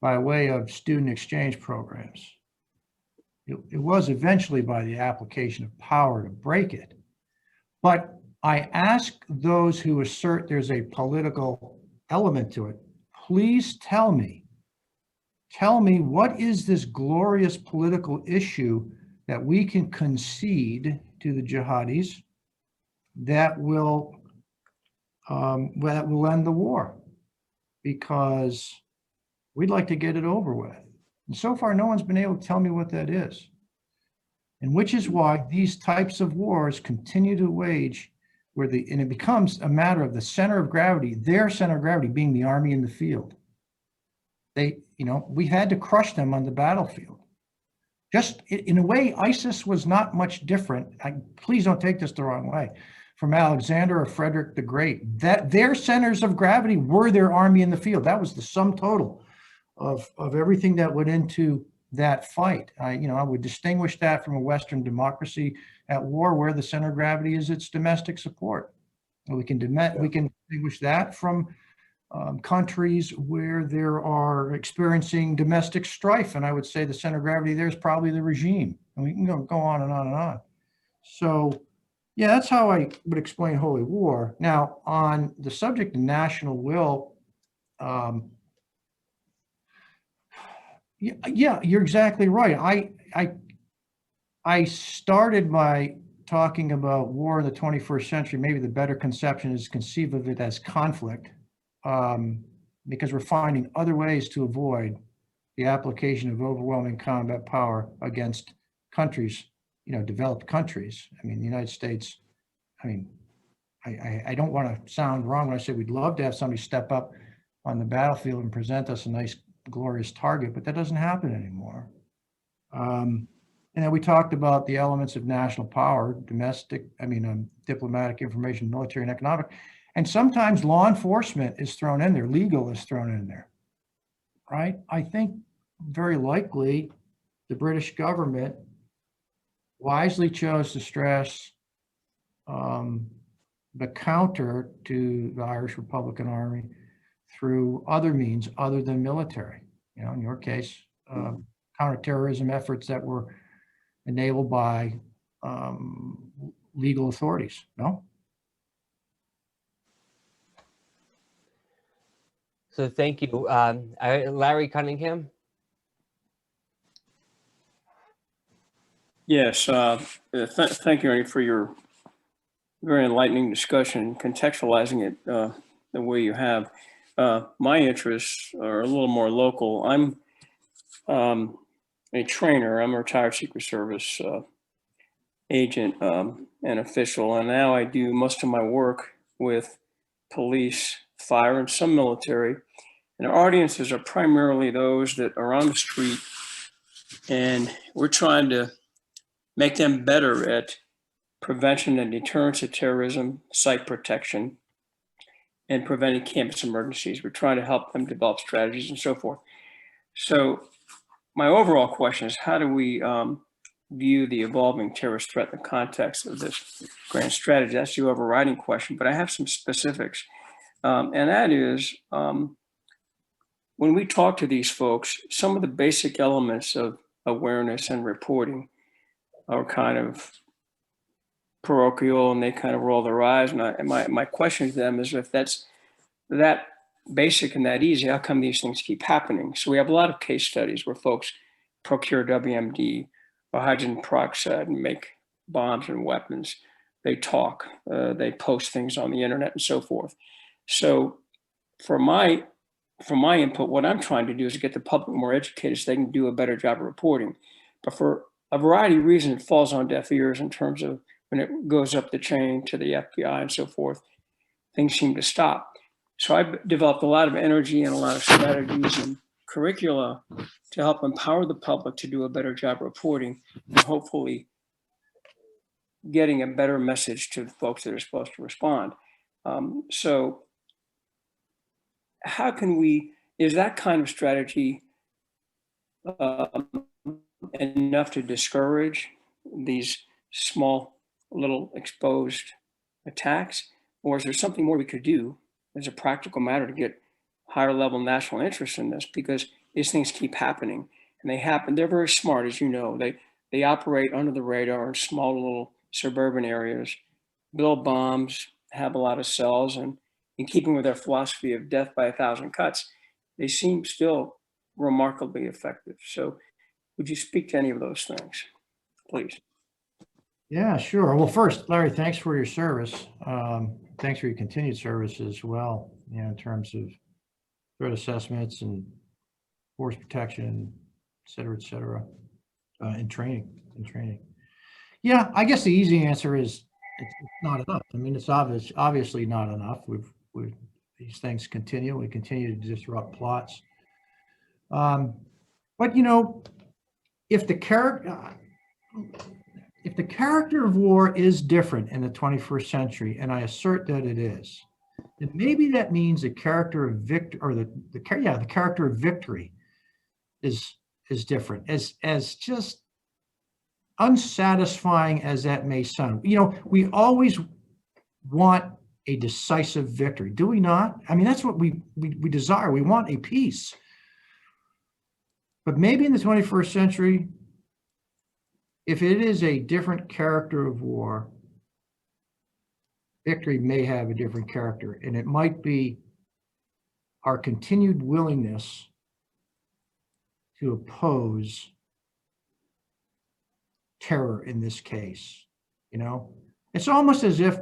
by way of student exchange programs. It was eventually by the application of power to break it. But I ask those who assert there's a political element to it, please tell me what is this glorious political issue that we can concede to the jihadis that will end the war, because we'd like to get it over with. And so far, no one's been able to tell me what that is. And which is why these types of wars continue to wage and it becomes a matter of the center of gravity, their center of gravity being the army in the field. We had to crush them on the battlefield. Just in a way, ISIS was not much different. Please don't take this the wrong way. From Alexander or Frederick the Great, that their centers of gravity were their army in the field. That was the sum total of everything that went into that fight. I would distinguish that from a Western democracy at war, where the center of gravity is its domestic support. We can distinguish that from countries where there are experiencing domestic strife, and I would say the center of gravity there is probably the regime. And we can go on and on and on. So, yeah, that's how I would explain holy war. Now, on the subject of national will, yeah, you're exactly right. I started by talking about war in the 21st century. Maybe the better conception is conceive of it as conflict, because we're finding other ways to avoid the application of overwhelming combat power against countries, developed countries. The United States, I don't want to sound wrong when I say we'd love to have somebody step up on the battlefield and present us a nice, glorious target, but that doesn't happen anymore. And then we talked about the elements of national power, diplomatic, information, military, and economic. And sometimes law enforcement is thrown in there, legal is thrown in there, right? I think very likely the British government wisely chose to stress the counter to the Irish Republican Army through other means other than military. You know, in your case, counterterrorism efforts that were enabled by legal authorities, no? So thank you. Larry Cunningham? Yes, thank you, Ernie, for your very enlightening discussion, contextualizing it the way you have. My interests are a little more local. I'm a trainer. I'm a retired Secret Service agent and official, and now I do most of my work with police, fire, and some military. And our audiences are primarily those that are on the street, and we're trying to make them better at prevention and deterrence of terrorism, site protection, and preventing campus emergencies. We're trying to help them develop strategies and so forth. So my overall question is, how do we view the evolving terrorist threat in the context of this grand strategy? That's the overriding question, but I have some specifics. And that is, when we talk to these folks, some of the basic elements of awareness and reporting are kind of parochial, and they kind of roll their eyes. And my question to them is, if that's that basic and that easy, how come these things keep happening? So we have a lot of case studies where folks procure WMD or hydrogen peroxide and make bombs and weapons. They talk, they post things on the internet and so forth. So for my input, what I'm trying to do is get the public more educated so they can do a better job of reporting. But for a variety of reasons, it falls on deaf ears in terms of when it goes up the chain to the FBI and so forth, things seem to stop. So I've developed a lot of energy and a lot of strategies and curricula to help empower the public to do a better job reporting and hopefully getting a better message to the folks that are supposed to respond. So how can we, is that kind of strategy enough to discourage these small little exposed attacks? Or is there something more we could do as a practical matter to get higher level national interest in this? Because these things keep happening, and they happen. They're very smart, as you know. They operate under the radar in small little suburban areas, build bombs, have a lot of cells, and in keeping with their philosophy of death by 1,000 cuts, they seem still remarkably effective. So would you speak to any of those things, please? Yeah, sure. Well, first, Larry, thanks for your service. Thanks for your continued service as well, you know, in terms of threat assessments and force protection, et cetera, and training. Yeah, I guess the easy answer is it's not enough. I mean, it's obviously not enough. These things continue. We continue to disrupt plots. But you know, if the character of war is different in the 21st century, and I assert that it is, then maybe that means the character of the character of victory is different. As just unsatisfying as that may sound, you know, we always want a decisive victory, do we not? I mean, that's what we desire. We want a peace. But maybe in the 21st century, if it is a different character of war, victory may have a different character, and it might be our continued willingness to oppose terror in this case. You know, it's almost as if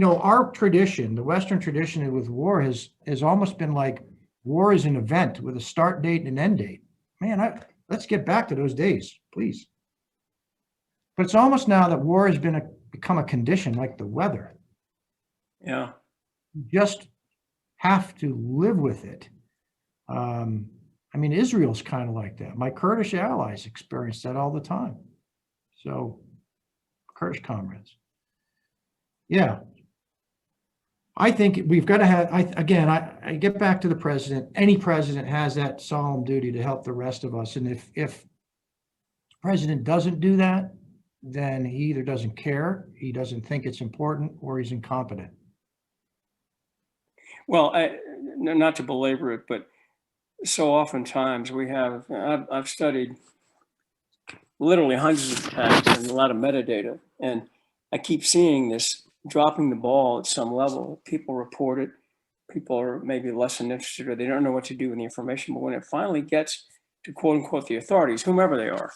our tradition, the Western tradition with war has almost been like war is an event with a start date and an end date. Man, let's get back to those days, please. But it's almost now that war has become a condition like the weather. Yeah. You just have to live with it. I mean, Israel's kind of like that. My Kurdish allies experience that all the time. So, Kurdish comrades. Yeah. I think we've got to have, I get back to the president. Any president has that solemn duty to help the rest of us. And if the president doesn't do that, then he either doesn't care, he doesn't think it's important, or he's incompetent. Well, not to belabor it, but so oftentimes we have, I've studied literally hundreds of attacks and a lot of metadata, and I keep seeing this dropping the ball at some level. People report it, people are maybe less than interested, or they don't know what to do with the information, but when it finally gets to quote unquote the authorities, whomever they are,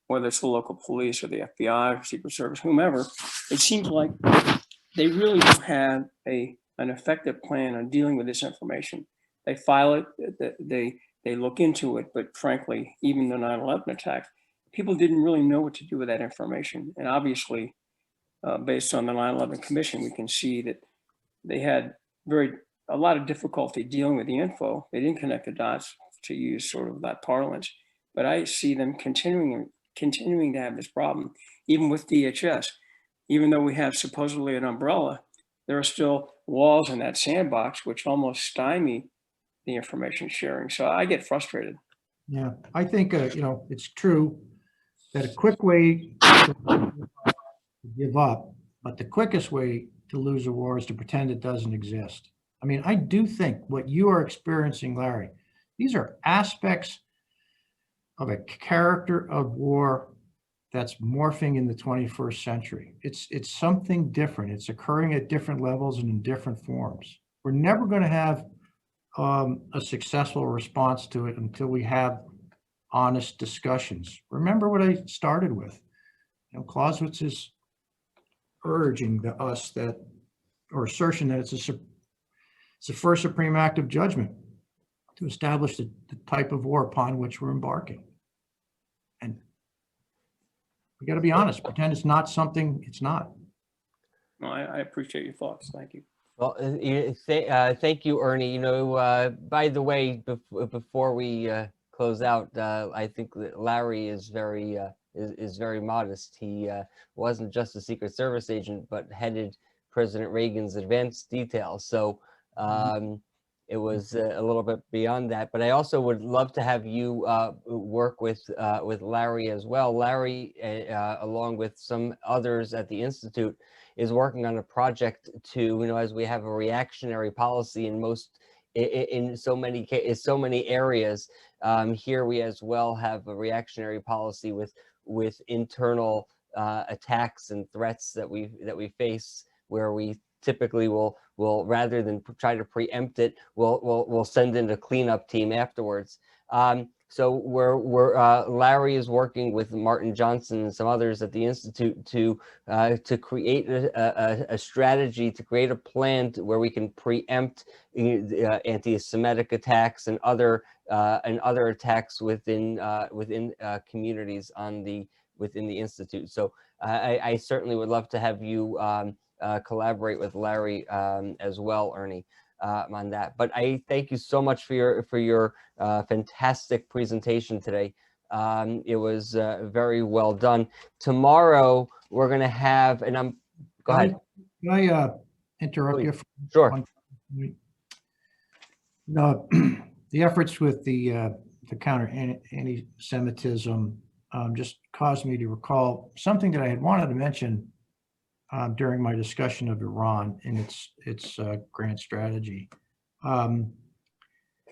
whether it's the local police or the FBI or Secret Service, whomever, it seems like they really don't have an effective plan on dealing with this information. They file it, they look into it, but frankly, even the 9/11 attack, people didn't really know what to do with that information. And obviously, based on the 9/11 Commission, we can see that they had a lot of difficulty dealing with the info. They didn't connect the dots, to use sort of that parlance. But I see them continuing to have this problem, even with DHS. Even though we have supposedly an umbrella, there are still walls in that sandbox which almost stymie the information sharing. So I get frustrated. Yeah, I think, it's true that a quick way to give up, but the quickest way to lose a war is to pretend it doesn't exist. I mean, I do think what you are experiencing, Larry, these are aspects of a character of war that's morphing in the 21st century. It's something different. It's occurring at different levels and in different forms. We're never going to have a successful response to it until we have honest discussions. Remember what I started with. Clausewitz is urging us that, or assertion that it's the first supreme act of judgment to establish the type of war upon which we're embarking. And we got to be honest, pretend it's not something it's not. No, I appreciate your thoughts. Thank you. Well, thank you, Ernie. By the way, before we close out, I think that Larry is very modest. He wasn't just a Secret Service agent, but headed President Reagan's advanced detail. So it was a little bit beyond that. But I also would love to have you work with Larry as well. Larry, along with some others at the Institute, is working on a project to, as we have a reactionary policy in so many areas, here we as well have a reactionary policy with internal attacks and threats that we face, where we typically will rather than try to preempt it, we'll send in a cleanup team afterwards. So Larry is working with Martin Johnson and some others at the Institute to create a strategy, to create a plan where we can preempt anti-Semitic attacks and other attacks within communities within the Institute. So I certainly would love to have you collaborate with Larry as well, Ernie, on that. But I thank you so much for your fantastic presentation today. It was very well done. Tomorrow we're going to have, and go ahead. Can I interrupt you? Sure. No, the efforts with the counter anti-Semitism just caused me to recall something that I had wanted to mention during my discussion of Iran and its grand strategy.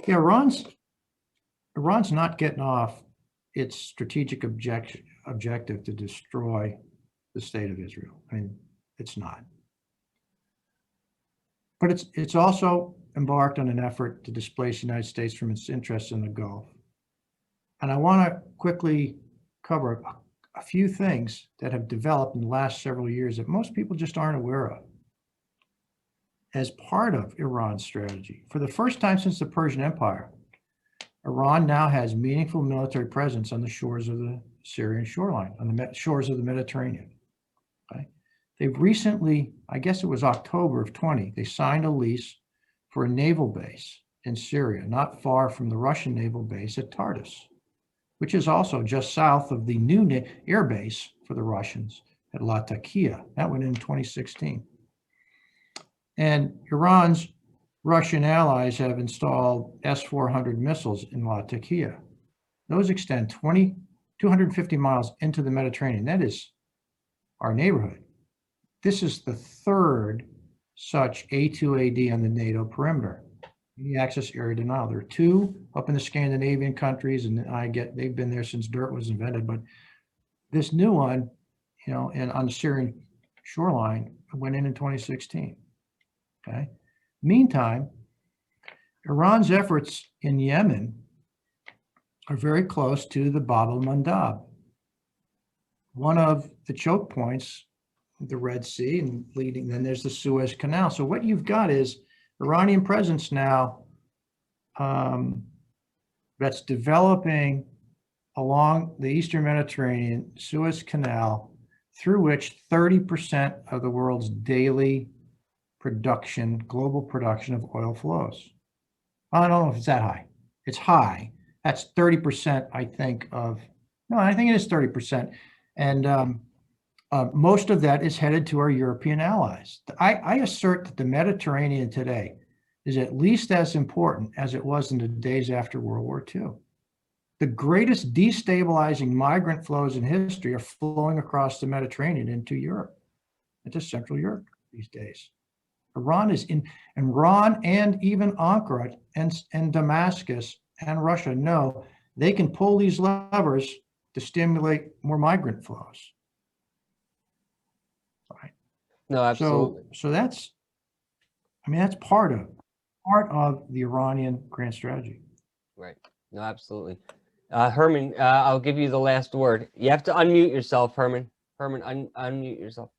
Iran's not getting off its strategic objective to destroy the state of Israel. I mean, it's not. But it's also embarked on an effort to displace the United States from its interests in the Gulf. And I want to quickly cover a few things that have developed in the last several years that most people just aren't aware of as part of Iran's strategy. For the first time since the Persian Empire, Iran now has meaningful military presence on the shores of the Syrian shoreline, on the shores of the Mediterranean. Okay? They've recently, I guess it was October of 20, they signed a lease for a naval base in Syria, not far from the Russian naval base at Tartus, which is also just south of the new air base for the Russians at Latakia. That went in 2016. And Iran's Russian allies have installed S-400 missiles in Latakia. Those extend 250 miles into the Mediterranean. That is our neighborhood. This is the third such A2AD on the NATO perimeter. the access area denial. There are two up in the Scandinavian countries, and they've been there since dirt was invented. But this new one, and on the Syrian shoreline, went in 2016. Okay. Meantime, Iran's efforts in Yemen are very close to the Bab el-Mandab, one of the choke points, the Red Sea, and then there's the Suez Canal. So what you've got is Iranian presence now that's developing along the Eastern Mediterranean, Suez Canal, through which 30% of the world's daily production, global production of oil flows. I don't know if it's that high. It's high. That's 30%, I think, I think it is 30%. And most of that is headed to our European allies. I assert that the Mediterranean today is at least as important as it was in the days after World War II. The greatest destabilizing migrant flows in history are flowing across the Mediterranean into Europe, into Central Europe these days. Iran and even Ankara and Damascus and Russia know they can pull these levers to stimulate more migrant flows. Right. No, absolutely. So that's part of the Iranian grand strategy. Right. No, absolutely. Herman, I'll give you the last word. You have to unmute yourself, Herman. Herman, unmute yourself.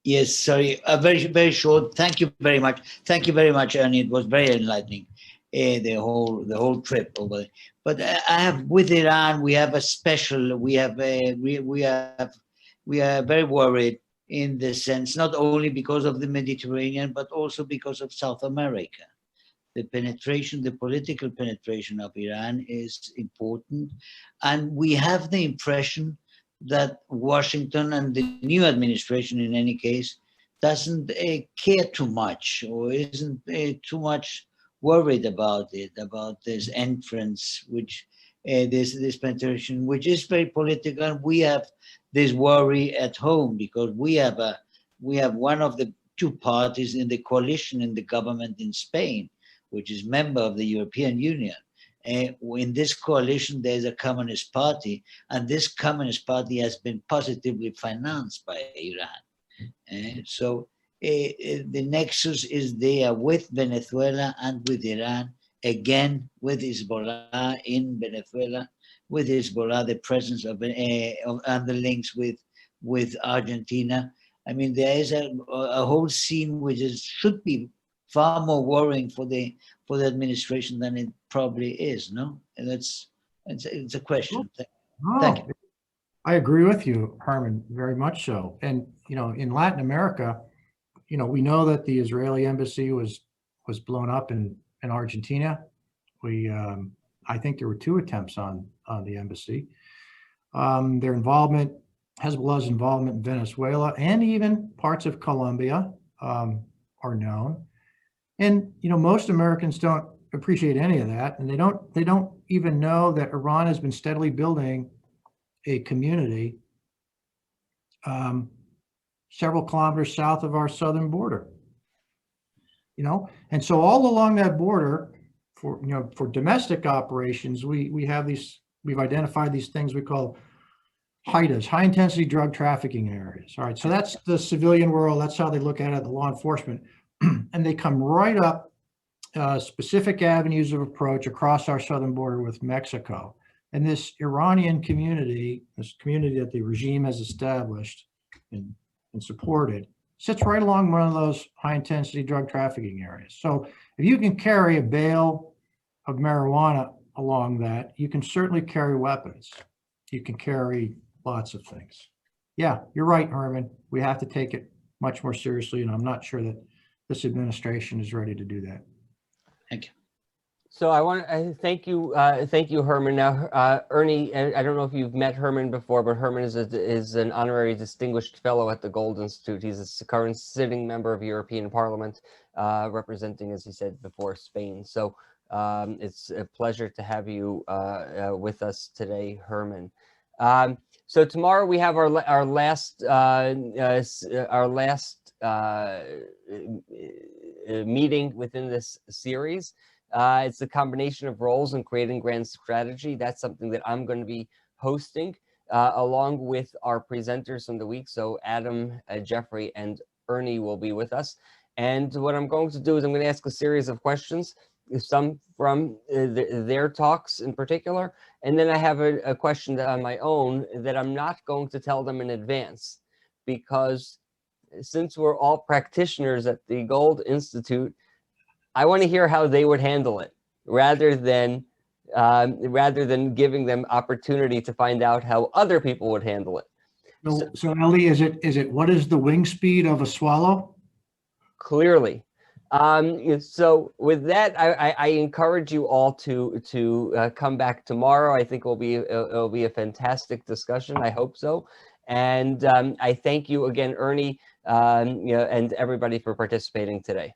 Yes, sorry, very, very short. Thank you very much. Thank you very much, Ernie. It was very enlightening, the whole trip over there. But I have, with Iran, we have a special. We are very worried in the sense, not only because of the Mediterranean, but also because of South America. The penetration, the political penetration of Iran is important, and we have the impression that Washington and the new administration, in any case, doesn't care too much, or isn't too much worried about it, about this entrance, which this penetration, which is very political. And we have this worry at home because we have one of the two parties in the coalition in the government in Spain, which is member of the European Union. In this coalition, there's a Communist Party, and this Communist Party has been positively financed by Iran. So the nexus is there with Venezuela and with Iran, again with Hezbollah in Venezuela, with Hezbollah, the presence of and the links with Argentina. I mean, there is a whole scene which should be far more worrying for the administration than it probably is, no? And it's a question. Thank you. I agree with you, Herman, very much so. And in Latin America, we know that the Israeli embassy was blown up in Argentina. I think there were 2 attempts on the embassy. Their involvement, Hezbollah's involvement in Venezuela, and even parts of Colombia are known. And most Americans don't appreciate any of that, and they don't even know that Iran has been steadily building a community several kilometers south of our southern border. And so all along that border, for domestic operations, we've identified these things we call HIDAs, high intensity drug trafficking areas. All right, so that's the civilian world. That's how they look at it, the law enforcement. And they come right up specific avenues of approach across our southern border with Mexico. And this Iranian community, this community that the regime has established and supported, sits right along one of those high-intensity drug trafficking areas. So if you can carry a bale of marijuana along that, you can certainly carry weapons. You can carry lots of things. Yeah, you're right, Herman. We have to take it much more seriously, and I'm not sure that this administration is ready to do that. Thank you. So I want to thank you, Herman. Now, Ernie, I don't know if you've met Herman before, but Herman is an honorary distinguished fellow at the Gold Institute. He's a current sitting member of European Parliament, representing, as he said before, Spain. So it's a pleasure to have you with us today, Herman. So tomorrow we have our last meeting within this series. It's a combination of roles in creating grand strategy. That's something that I'm going to be hosting along with our presenters from the week. So Adam, Jeffrey, and Ernie will be with us. And what I'm going to do is I'm going to ask a series of questions, some from their talks in particular. And then I have a question on my own that I'm not going to tell them in advance, because since we're all practitioners at the Gold Institute, I want to hear how they would handle it rather than giving them opportunity to find out how other people would handle it. So Ellie, is it what is the wing speed of a swallow? Clearly. So with that, I encourage you all to come back tomorrow. I think it'll be a fantastic discussion. I hope so. And I thank you again, Ernie, and everybody for participating today.